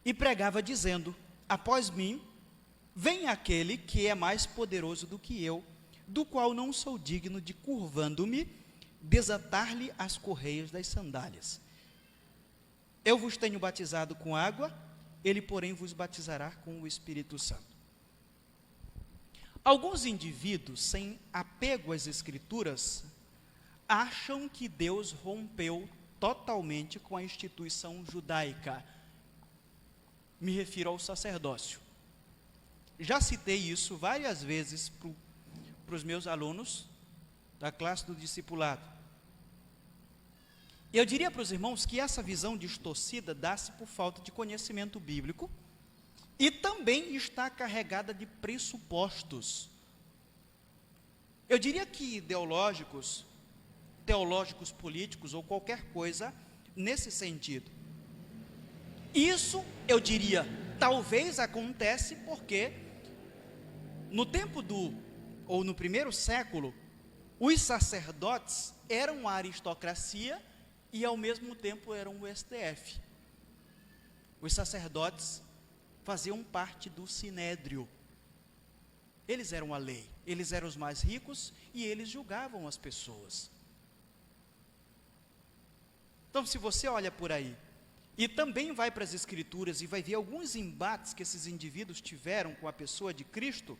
E pregava dizendo: após mim, vem aquele que é mais poderoso do que eu, do qual não sou digno de, curvando-me, desatar-lhe as correias das sandálias. Eu vos tenho batizado com água, ele, porém, vos batizará com o Espírito Santo. Alguns indivíduos, sem apego às Escrituras, acham que Deus rompeu totalmente com a instituição judaica. Me refiro ao sacerdócio. Já citei isso várias vezes para os meus alunos da classe do discipulado. Eu diria para os irmãos que essa visão distorcida dá-se por falta de conhecimento bíblico e também está carregada de pressupostos. Eu diria que teológicos políticos ou qualquer coisa nesse sentido. Isso, eu diria, talvez acontece porque no primeiro século, os sacerdotes eram a aristocracia e ao mesmo tempo eram o STF. Os sacerdotes faziam parte do sinédrio. Eles eram a lei, eles eram os mais ricos e eles julgavam as pessoas. Então, se você olha por aí, e também vai para as Escrituras e vai ver alguns embates que esses indivíduos tiveram com a pessoa de Cristo,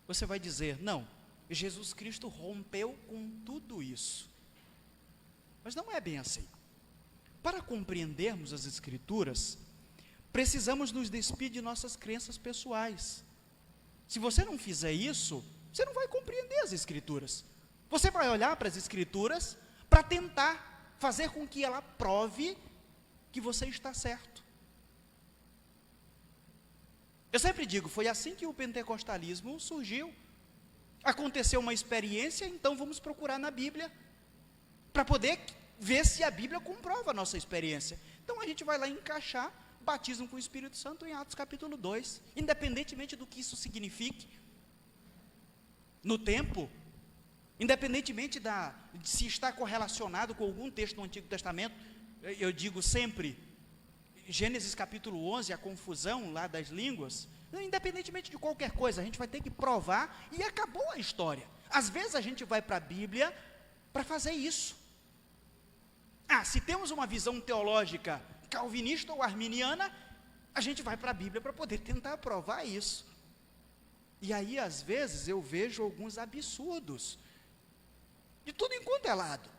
você vai dizer: não, Jesus Cristo rompeu com tudo isso. Mas não é bem assim. Para compreendermos as Escrituras, precisamos nos despir de nossas crenças pessoais. Se você não fizer isso, você não vai compreender as Escrituras. Você vai olhar para as Escrituras para tentar fazer com que ela prove que você está certo. Eu sempre digo, foi assim que o pentecostalismo surgiu. Aconteceu uma experiência, então vamos procurar na Bíblia, para poder ver se a Bíblia comprova a nossa experiência. Então a gente vai lá encaixar batismo com o Espírito Santo em Atos capítulo 2, independentemente do que isso signifique no tempo, independentemente de se está correlacionado com algum texto do Antigo Testamento. Eu digo sempre, Gênesis capítulo 11, a confusão lá das línguas, independentemente de qualquer coisa, a gente vai ter que provar e acabou a história. Às vezes a gente vai para a Bíblia para fazer isso. Se temos uma visão teológica calvinista ou arminiana, a gente vai para a Bíblia para poder tentar provar isso. E aí, às vezes, eu vejo alguns absurdos, de tudo enquanto é lado.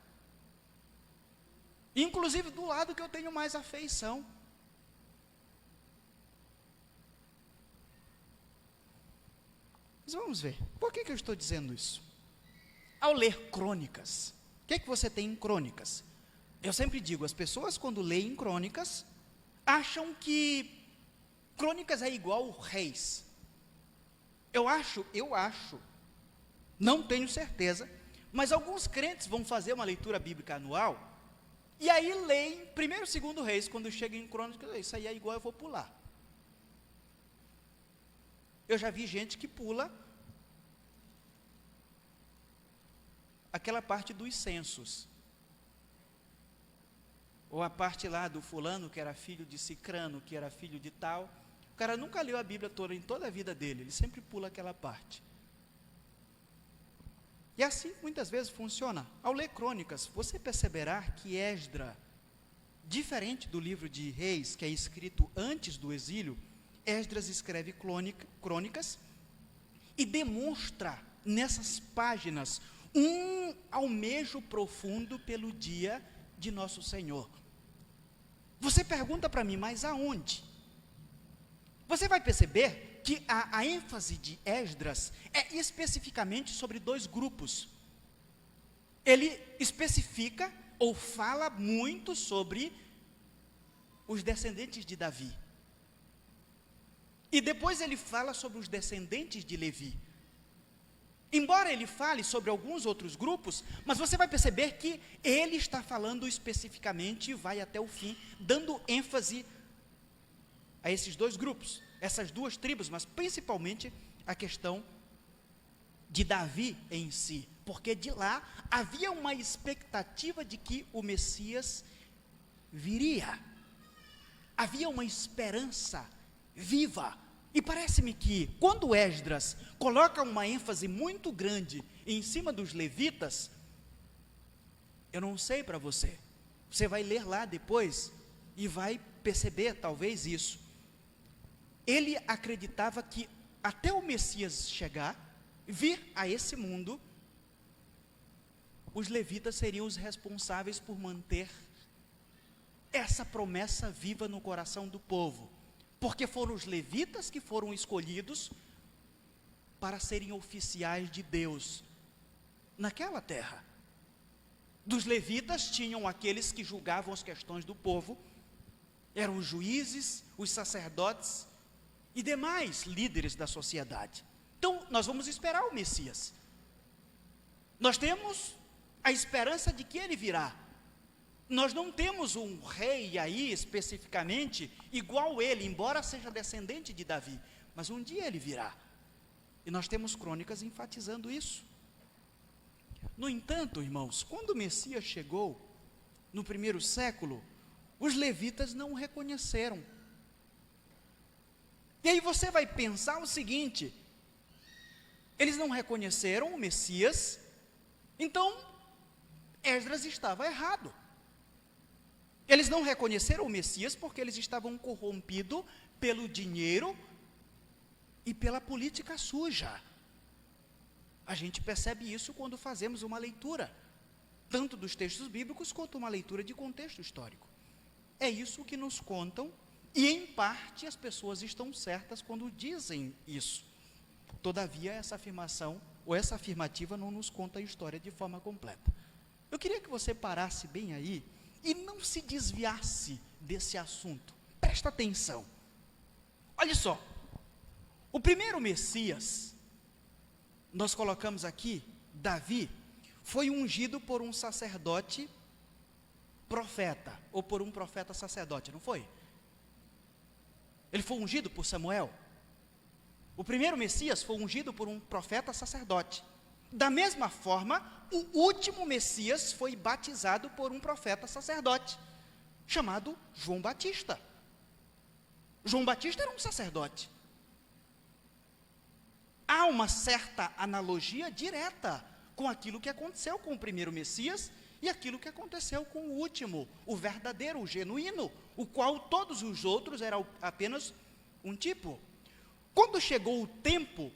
Inclusive do lado que eu tenho mais afeição. Mas vamos ver, por que eu estou dizendo isso? Ao ler crônicas, o que você tem em crônicas? Eu sempre digo, as pessoas quando leem crônicas, acham que crônicas é igual reis. Eu acho, não tenho certeza, mas alguns crentes vão fazer uma leitura bíblica anual, e aí leem 1º e 2º Reis, quando chega em crônicas, isso aí é igual, eu vou pular. Eu já vi gente que pula aquela parte dos censos, ou a parte lá do fulano, que era filho de cicrano, que era filho de tal. O cara nunca leu a Bíblia toda, em toda a vida dele, ele sempre pula aquela parte. E assim muitas vezes funciona. Ao ler crônicas, você perceberá que Esdras, diferente do livro de Reis, que é escrito antes do exílio, Esdras escreve crônicas e demonstra nessas páginas um almejo profundo pelo dia de nosso Senhor. Você pergunta para mim, mas aonde? Você vai perceber que a ênfase de Esdras é especificamente sobre 2 grupos. Ele especifica ou fala muito sobre os descendentes de Davi. E depois ele fala sobre os descendentes de Levi. Embora ele fale sobre alguns outros grupos, mas você vai perceber que ele está falando especificamente e vai até o fim, dando ênfase a esses 2 grupos, essas 2 tribos, mas principalmente a questão de Davi em si, porque de lá havia uma expectativa de que o Messias viria, havia uma esperança viva, e parece-me que quando Esdras coloca uma ênfase muito grande em cima dos levitas, eu não sei para você, você vai ler lá depois e vai perceber talvez isso. Ele acreditava que até o Messias chegar, vir a esse mundo, os levitas seriam os responsáveis por manter essa promessa viva no coração do povo, porque foram os levitas que foram escolhidos para serem oficiais de Deus naquela terra. Dos levitas tinham aqueles que julgavam as questões do povo, eram os juízes, os sacerdotes e demais líderes da sociedade. Então, nós vamos esperar o Messias. Nós temos a esperança de que ele virá. Nós não temos um rei aí, especificamente, igual ele, embora seja descendente de Davi, mas um dia ele virá. E nós temos crônicas enfatizando isso. No entanto, irmãos, quando o Messias chegou, no 1º século, os levitas não o reconheceram. E aí você vai pensar o seguinte: eles não reconheceram o Messias, então Esdras estava errado. Eles não reconheceram o Messias porque eles estavam corrompidos pelo dinheiro e pela política suja. A gente percebe isso quando fazemos uma leitura, tanto dos textos bíblicos quanto uma leitura de contexto histórico. É isso que nos contam, e em parte as pessoas estão certas quando dizem isso. Todavia, essa afirmação, ou essa afirmativa, não nos conta a história de forma completa. Eu queria que você parasse bem aí e não se desviasse desse assunto. Presta atenção. Olha só, o primeiro Messias, nós colocamos aqui, Davi, foi ungido por um sacerdote profeta, ou por um profeta sacerdote, não foi? Ele foi ungido por Samuel. O primeiro Messias foi ungido por um profeta sacerdote. Da mesma forma, o último Messias foi batizado por um profeta sacerdote, chamado João Batista. João Batista era um sacerdote. Há uma certa analogia direta com aquilo que aconteceu com o primeiro Messias e aquilo que aconteceu com o último, o verdadeiro, o genuíno, o qual todos os outros eram apenas um tipo. Quando chegou o tempo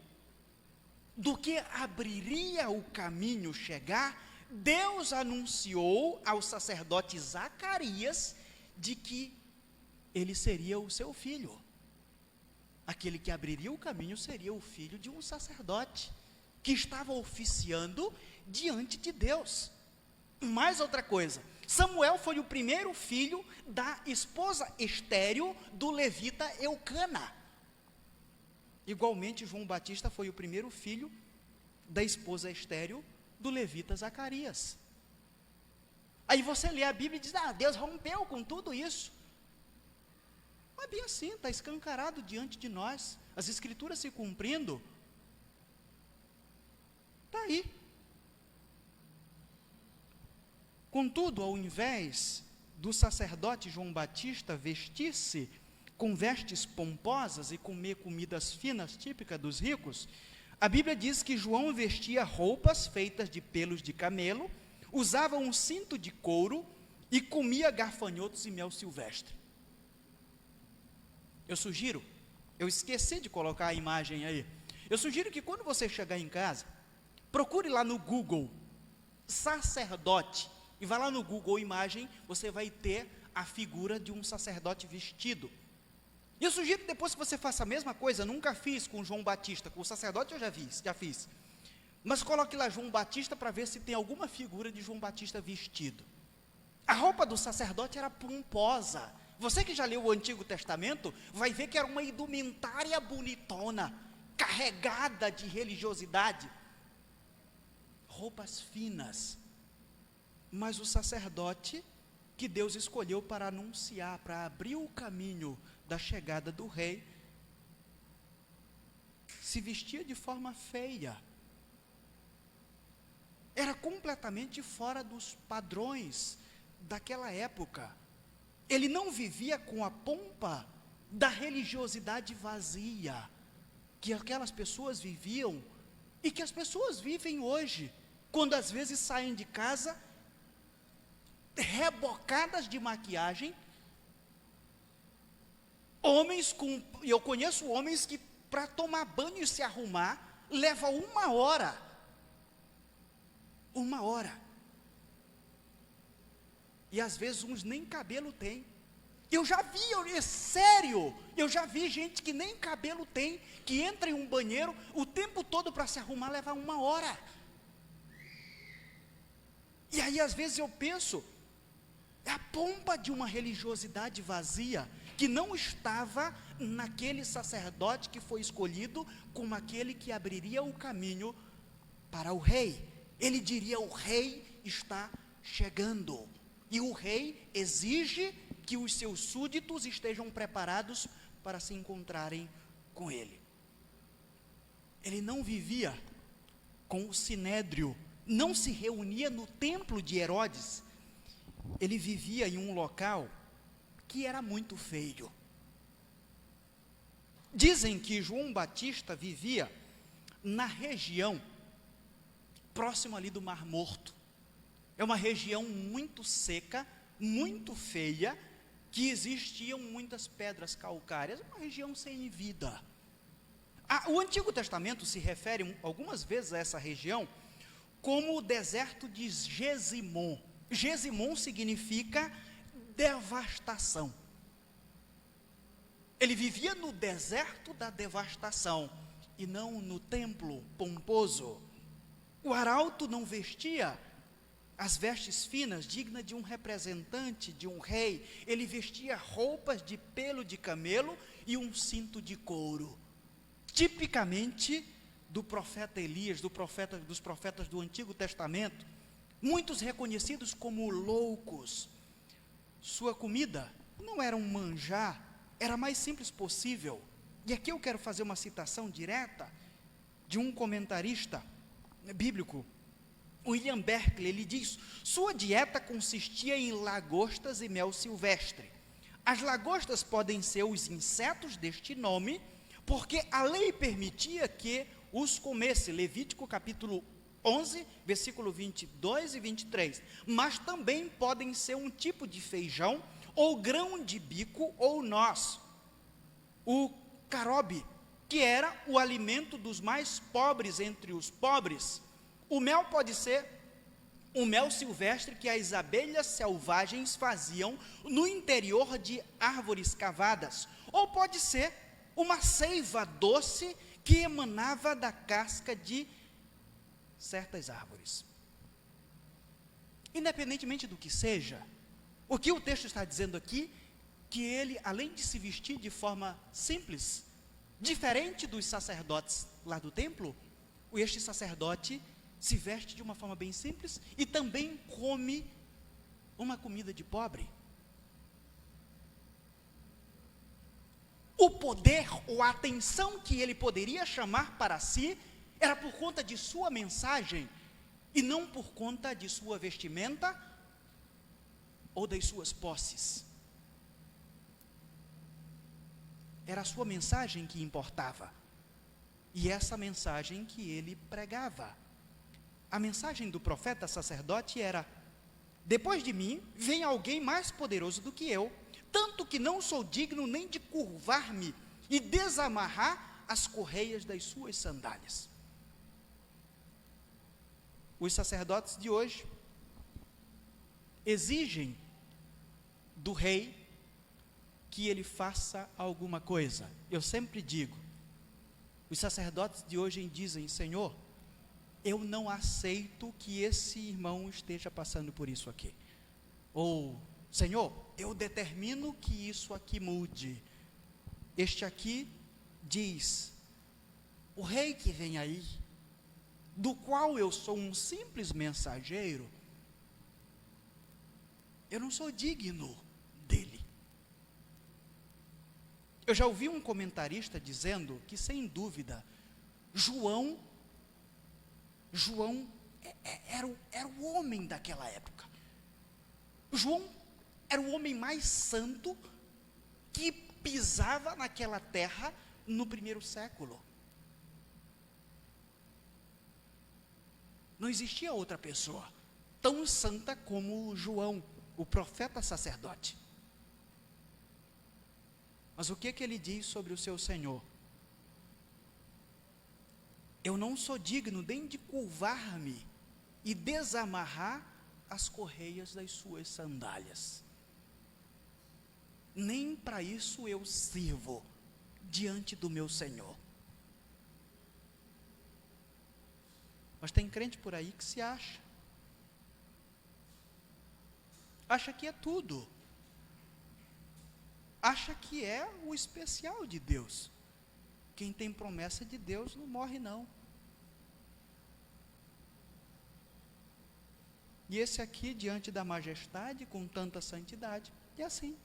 do que abriria o caminho chegar, Deus anunciou ao sacerdote Zacarias de que ele seria o seu filho. Aquele que abriria o caminho seria o filho de um sacerdote, que estava oficiando diante de Deus. Mais outra coisa, Samuel foi o primeiro filho da esposa estéril do levita Eucana. Igualmente, João Batista foi o primeiro filho da esposa estéril do levita Zacarias. Aí você lê a Bíblia e diz, Deus rompeu com tudo isso. Mas bem assim, está escancarado diante de nós, as escrituras se cumprindo, está aí. Contudo, ao invés do sacerdote João Batista vestir-se com vestes pomposas e comer comidas finas típicas dos ricos, a Bíblia diz que João vestia roupas feitas de pelos de camelo, usava um cinto de couro e comia gafanhotos e mel silvestre. Eu esqueci de colocar a imagem aí, eu sugiro que quando você chegar em casa, procure lá no Google, sacerdote, e vá lá no Google Imagem, você vai ter a figura de um sacerdote vestido. E eu sugiro que depois que você faça a mesma coisa, nunca fiz com João Batista, com o sacerdote eu já fiz. Mas coloque lá João Batista para ver se tem alguma figura de João Batista vestido. A roupa do sacerdote era pomposa. Você que já leu o Antigo Testamento, vai ver que era uma indumentária bonitona, carregada de religiosidade. Roupas finas. Mas o sacerdote que Deus escolheu para anunciar, para abrir o caminho da chegada do rei, se vestia de forma feia. Era completamente fora dos padrões daquela época. Ele não vivia com a pompa da religiosidade vazia que aquelas pessoas viviam e que as pessoas vivem hoje, quando às vezes saem de casa rebocadas de maquiagem. Eu conheço homens que para tomar banho e se arrumar leva 1 hora. 1 hora. E às vezes uns nem cabelo tem. Eu já vi gente que nem cabelo tem, que entra em um banheiro o tempo todo para se arrumar, leva 1 hora. E aí às vezes eu penso, é a pompa de uma religiosidade vazia, que não estava naquele sacerdote que foi escolhido como aquele que abriria o caminho para o rei. Ele diria, o rei está chegando. E o rei exige que os seus súditos estejam preparados para se encontrarem com ele. Ele não vivia com o sinédrio, não se reunia no templo de Herodes. Ele vivia em um local que era muito feio. Dizem que João Batista vivia na região próxima ali do Mar Morto. É uma região muito seca, muito feia, que existiam muitas pedras calcárias, uma região sem vida. O Antigo Testamento se refere algumas vezes a essa região como o deserto de Gesimon. Gesimon significa devastação. Ele vivia no deserto da devastação e não no templo pomposo. O arauto não vestia as vestes finas dignas de um representante, de um rei. Ele vestia roupas de pelo de camelo e um cinto de couro, tipicamente do profeta Elias, dos profetas do Antigo Testamento, muitos reconhecidos como loucos. Sua comida não era um manjar, era a mais simples possível. E aqui eu quero fazer uma citação direta de um comentarista bíblico, William Berkeley. Ele diz: sua dieta consistia em lagostas e mel silvestre. As lagostas podem ser os insetos deste nome, porque a lei permitia que os comesse. Levítico capítulo 11, versículo 22 e 23. Mas também podem ser um tipo de feijão, ou grão de bico, ou noz. O carobe que era o alimento dos mais pobres entre os pobres. O mel pode ser o mel silvestre que as abelhas selvagens faziam no interior de árvores cavadas, ou pode ser uma seiva doce que emanava da casca de certas árvores. Independentemente do que seja, o que o texto está dizendo aqui, que ele, além de se vestir de forma simples, diferente dos sacerdotes lá do templo, este sacerdote se veste de uma forma bem simples e também come uma comida de pobre. O poder ou a atenção que ele poderia chamar para si era por conta de sua mensagem e não por conta de sua vestimenta ou das suas posses. Era a sua mensagem que importava, e essa mensagem que ele pregava. A mensagem do profeta sacerdote era: depois de mim vem alguém mais poderoso do que eu, tanto que não sou digno nem de curvar-me e desamarrar as correias das suas sandálias. Os sacerdotes de hoje exigem do rei que ele faça alguma coisa. Eu sempre digo, os sacerdotes de hoje dizem: Senhor, eu não aceito que esse irmão esteja passando por isso aqui. Ou, Senhor, eu determino que isso aqui mude. Este aqui diz: o rei que vem aí, do qual eu sou um simples mensageiro, eu não sou digno dele. Eu já ouvi um comentarista dizendo que, sem dúvida, João era o homem daquela época. João era o homem mais santo que pisava naquela terra no primeiro século. Não existia outra pessoa tão santa como João, o profeta sacerdote. Mas o que ele diz sobre o seu Senhor? Eu não sou digno nem de curvar-me e desamarrar as correias das suas sandálias. Nem para isso eu sirvo diante do meu Senhor. Mas tem crente por aí que se acha que é tudo, acha que é o especial de Deus. Quem tem promessa de Deus não morre não. E esse aqui, diante da majestade, com tanta santidade, é assim.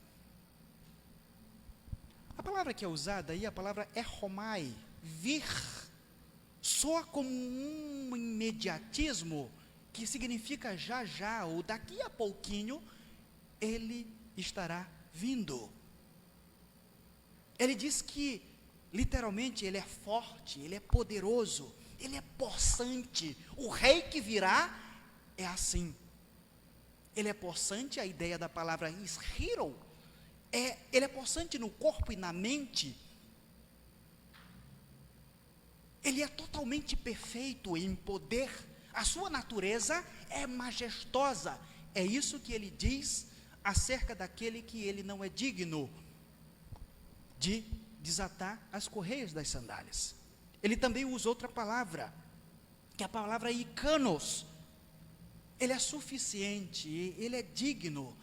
A palavra que é usada aí, a palavra erromai, vir, soa como um imediatismo, que significa já já, ou daqui a pouquinho, ele estará vindo. Ele diz que, literalmente, ele é forte, ele é poderoso, ele é possante. O rei que virá é assim. Ele é possante, a ideia da palavra ishiro, ele é possante no corpo e na mente. Ele é totalmente perfeito em poder. A sua natureza é majestosa. É isso que ele diz acerca daquele que ele não é digno de desatar as correias das sandálias. Ele também usa outra palavra, que é a palavra ikanos. Ele é suficiente, ele é digno,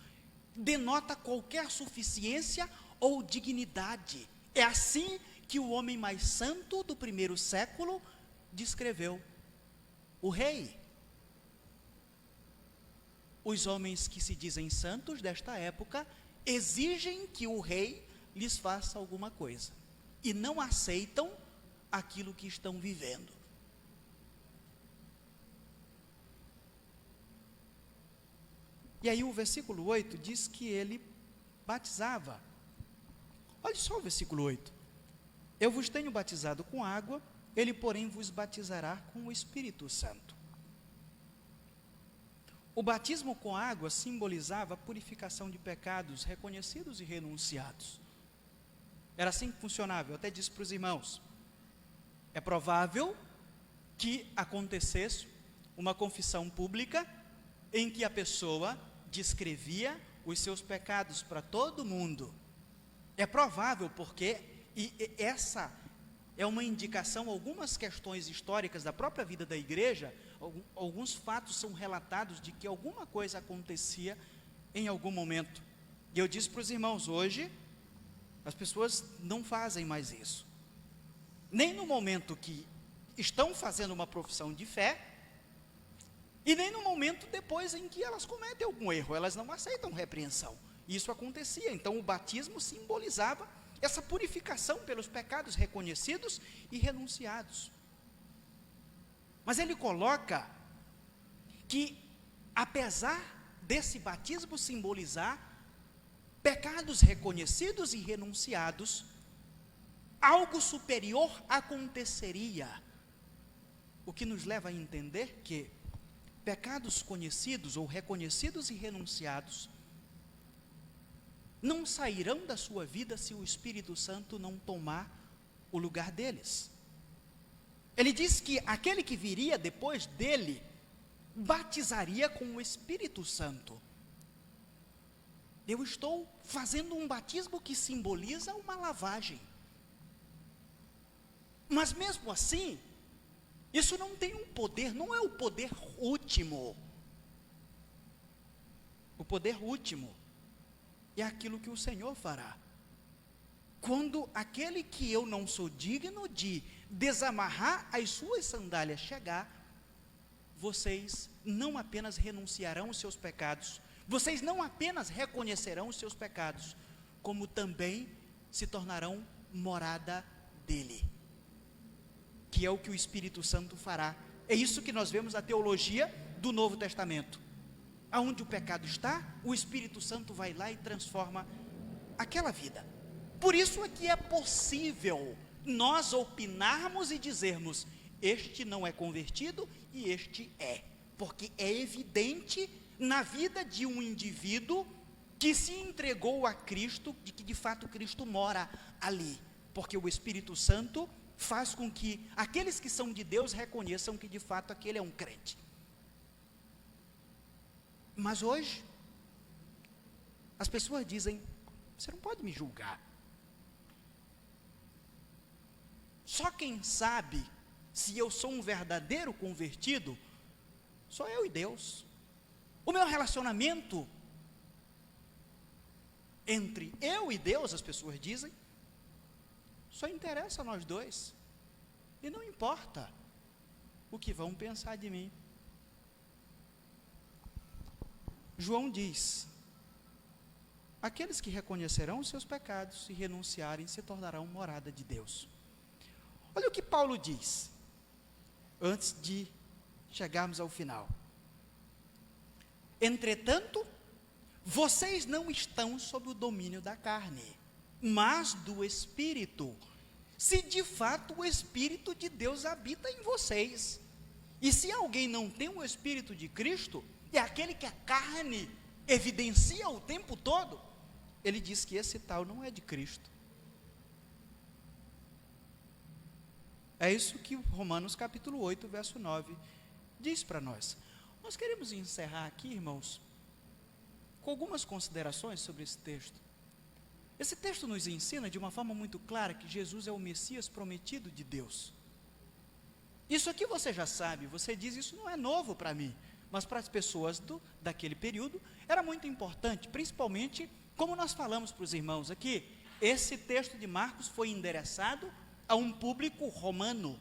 denota qualquer suficiência ou dignidade. É assim que o homem mais santo do primeiro século descreveu o rei. Os homens que se dizem santos desta época exigem que o rei lhes faça alguma coisa e não aceitam aquilo que estão vivendo. E aí o versículo 8 diz que ele batizava. Olha só o versículo 8. Eu vos tenho batizado com água, ele porém vos batizará com o Espírito Santo. O batismo com água simbolizava a purificação de pecados reconhecidos e renunciados. Era assim que funcionava. Eu até disse para os irmãos, É provável que acontecesse uma confissão pública em que a pessoa descrevia os seus pecados para todo mundo. É provável porque, essa é uma indicação, algumas questões históricas da própria vida da igreja, alguns fatos são relatados de que alguma coisa acontecia em algum momento. E eu disse para os irmãos, hoje, as pessoas não fazem mais isso. Nem no momento que estão fazendo uma profissão de fé, e nem no momento depois em que elas cometem algum erro, elas não aceitam repreensão. Isso acontecia, então o batismo simbolizava essa purificação pelos pecados reconhecidos e renunciados. Mas ele coloca que, apesar desse batismo simbolizar pecados reconhecidos e renunciados, algo superior aconteceria, o que nos leva a entender que pecados conhecidos ou reconhecidos e renunciados não sairão da sua vida se o Espírito Santo não tomar o lugar deles. Ele diz que aquele que viria depois dele batizaria com o Espírito Santo. Eu estou fazendo um batismo que simboliza uma lavagem. Mas mesmo assim, isso não tem um poder, não é o poder último. O poder último é aquilo que o Senhor fará. Quando aquele que eu não sou digno de desamarrar as suas sandálias chegar, vocês não apenas renunciarão os seus pecados, vocês não apenas reconhecerão os seus pecados, como também se tornarão morada dele, que é o que o Espírito Santo fará. É isso que nós vemos na teologia do Novo Testamento. Aonde o pecado está, o Espírito Santo vai lá e transforma aquela vida. Por isso é que é possível nós opinarmos e dizermos, este não é convertido e este é. Porque é evidente na vida de um indivíduo que se entregou a Cristo, de que de fato Cristo mora ali. Porque o Espírito Santo faz com que aqueles que são de Deus reconheçam que de fato aquele é um crente. Mas hoje, as pessoas dizem, você não pode me julgar. Só quem sabe se eu sou um verdadeiro convertido, sou eu e Deus. O meu relacionamento entre eu e Deus, as pessoas dizem, só interessa a nós dois. E não importa o que vão pensar de mim. João diz, aqueles que reconhecerão os seus pecados e renunciarem se tornarão morada de Deus. Olha o que Paulo diz, antes de chegarmos ao final. Entretanto, vocês não estão sob o domínio da carne, mas do Espírito, se de fato o Espírito de Deus habita em vocês. E se alguém não tem o Espírito de Cristo, é aquele que a carne evidencia o tempo todo, ele diz que esse tal não é de Cristo. É isso que Romanos capítulo 8, verso 9, diz para nós. Nós queremos encerrar aqui, irmãos, com algumas considerações sobre esse texto. Esse texto nos ensina de uma forma muito clara que Jesus é o Messias prometido de Deus. Isso aqui você já sabe, você diz, isso não é novo para mim, mas para as pessoas daquele período, era muito importante, principalmente, como nós falamos para os irmãos aqui, esse texto de Marcos foi endereçado a um público romano.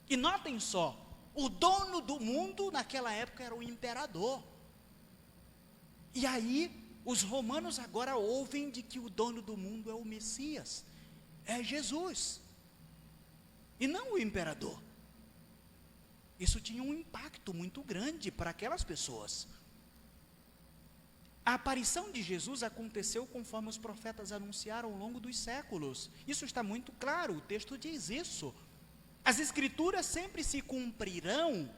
E notem só, o dono do mundo naquela época era o imperador. E aí, os romanos agora ouvem de que o dono do mundo é o Messias, é Jesus, e não o imperador. Isso tinha um impacto muito grande para aquelas pessoas. A aparição de Jesus aconteceu conforme os profetas anunciaram ao longo dos séculos. Isso está muito claro, o texto diz isso. As escrituras sempre se cumprirão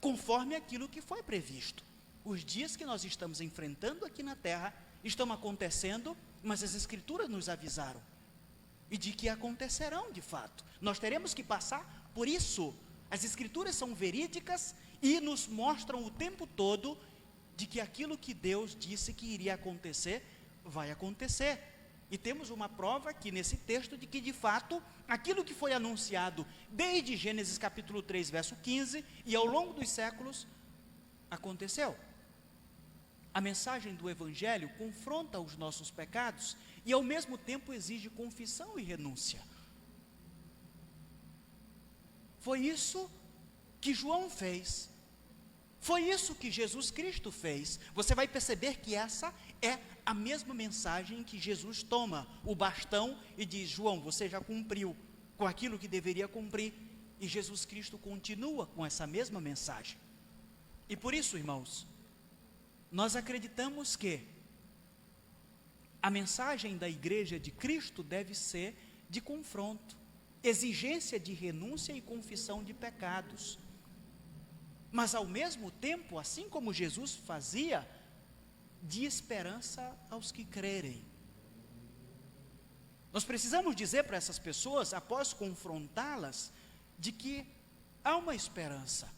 conforme aquilo que foi previsto. Os dias que nós estamos enfrentando aqui na terra estão acontecendo, mas as escrituras nos avisaram. e de que acontecerão de fato. Nós teremos que passar por isso. As Escrituras são verídicas e nos mostram o tempo todo de que aquilo que Deus disse que iria acontecer, vai acontecer. E temos uma prova aqui nesse texto de que de fato, aquilo que foi anunciado desde Gênesis capítulo 3, verso 15, e ao longo dos séculos, aconteceu. A mensagem do Evangelho confronta os nossos pecados e ao mesmo tempo exige confissão e renúncia. Foi isso que João fez. Foi isso que Jesus Cristo fez. Você vai perceber que essa é a mesma mensagem que Jesus toma o bastão e diz: João, você já cumpriu com aquilo que deveria cumprir. E Jesus Cristo continua com essa mesma mensagem. E por isso, irmãos, nós acreditamos que a mensagem da igreja de Cristo deve ser de confronto, exigência de renúncia e confissão de pecados. Mas ao mesmo tempo, assim como Jesus fazia, de esperança aos que crerem. Nós precisamos dizer para essas pessoas, após confrontá-las, de que há uma esperança.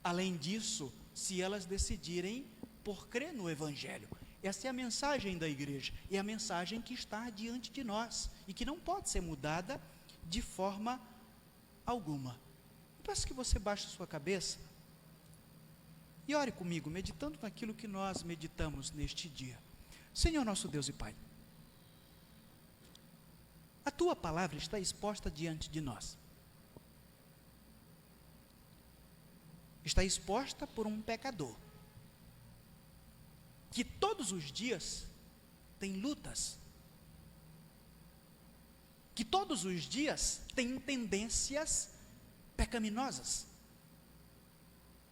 Além disso, se elas decidirem por crer no Evangelho. Essa é a mensagem da igreja, é a mensagem que está diante de nós e que não pode ser mudada de forma alguma. Peço que você baixe a sua cabeça e ore comigo, meditando naquilo que nós meditamos neste dia. Senhor nosso Deus e Pai, a Tua palavra está exposta diante de nós. Está exposta por um pecador, que todos os dias tem lutas, que todos os dias tem tendências pecaminosas,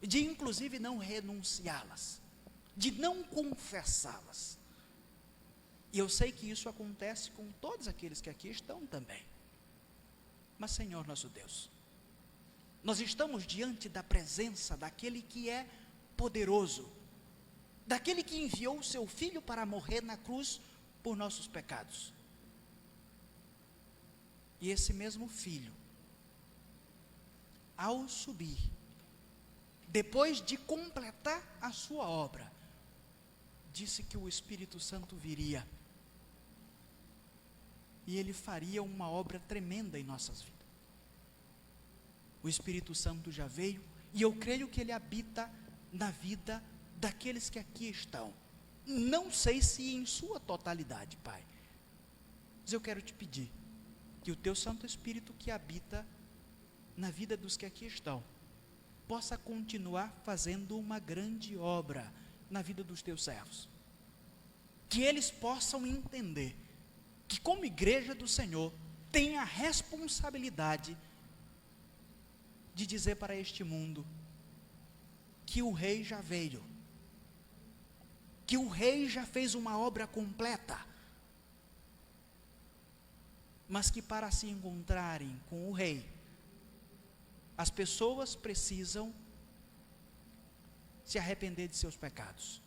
de inclusive não renunciá-las, de não confessá-las. E eu sei que isso acontece com todos aqueles que aqui estão também. Mas, Senhor nosso Deus, nós estamos diante da presença daquele que é poderoso, daquele que enviou o seu Filho para morrer na cruz por nossos pecados. E esse mesmo Filho, ao subir, depois de completar a sua obra, disse que o Espírito Santo viria, e ele faria uma obra tremenda em nossas vidas. O Espírito Santo já veio, e eu creio que ele habita na vida daqueles que aqui estão. Não sei se em sua totalidade, Pai, mas eu quero te pedir que o Teu Santo Espírito que habita na vida dos que aqui estão, possa continuar fazendo uma grande obra na vida dos Teus servos. Que eles possam entender que, como igreja do Senhor, tem a responsabilidade de dizer para este mundo que o Rei já veio, que o Rei já fez uma obra completa, mas que para se encontrarem com o Rei, as pessoas precisam se arrepender de seus pecados.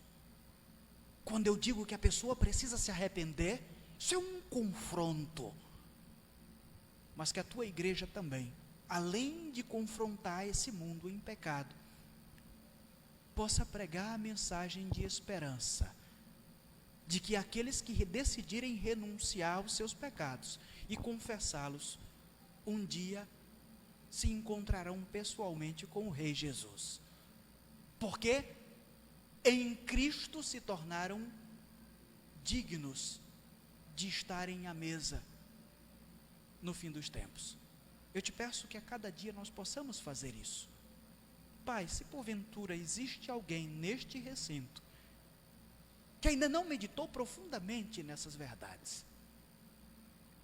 Quando eu digo que a pessoa precisa se arrepender, isso é um confronto, mas que a tua igreja também, além de confrontar esse mundo em pecado, possa pregar a mensagem de esperança, de que aqueles que decidirem renunciar aos seus pecados e confessá-los, um dia se encontrarão pessoalmente com o Rei Jesus, porque em Cristo se tornaram dignos de estarem à mesa no fim dos tempos. Eu te peço que a cada dia nós possamos fazer isso. Pai, se porventura existe alguém neste recinto que ainda não meditou profundamente nessas verdades,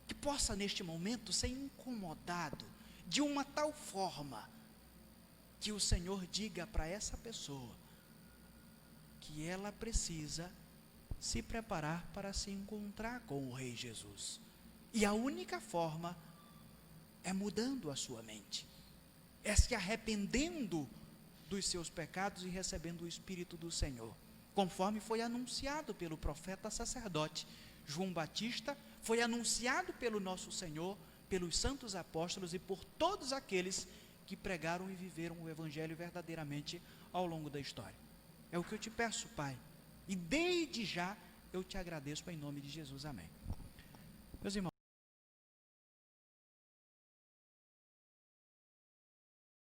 que possa neste momento ser incomodado de uma tal forma que o Senhor diga para essa pessoa que ela precisa se preparar para se encontrar com o Rei Jesus. E a única forma é mudando a sua mente, é se arrependendo dos seus pecados e recebendo o Espírito do Senhor, conforme foi anunciado pelo profeta sacerdote João Batista, foi anunciado pelo nosso Senhor, pelos santos apóstolos e por todos aqueles que pregaram e viveram o Evangelho verdadeiramente ao longo da história. É o que eu te peço, Pai, e desde já eu te agradeço em nome de Jesus, amém. Meus irmãos,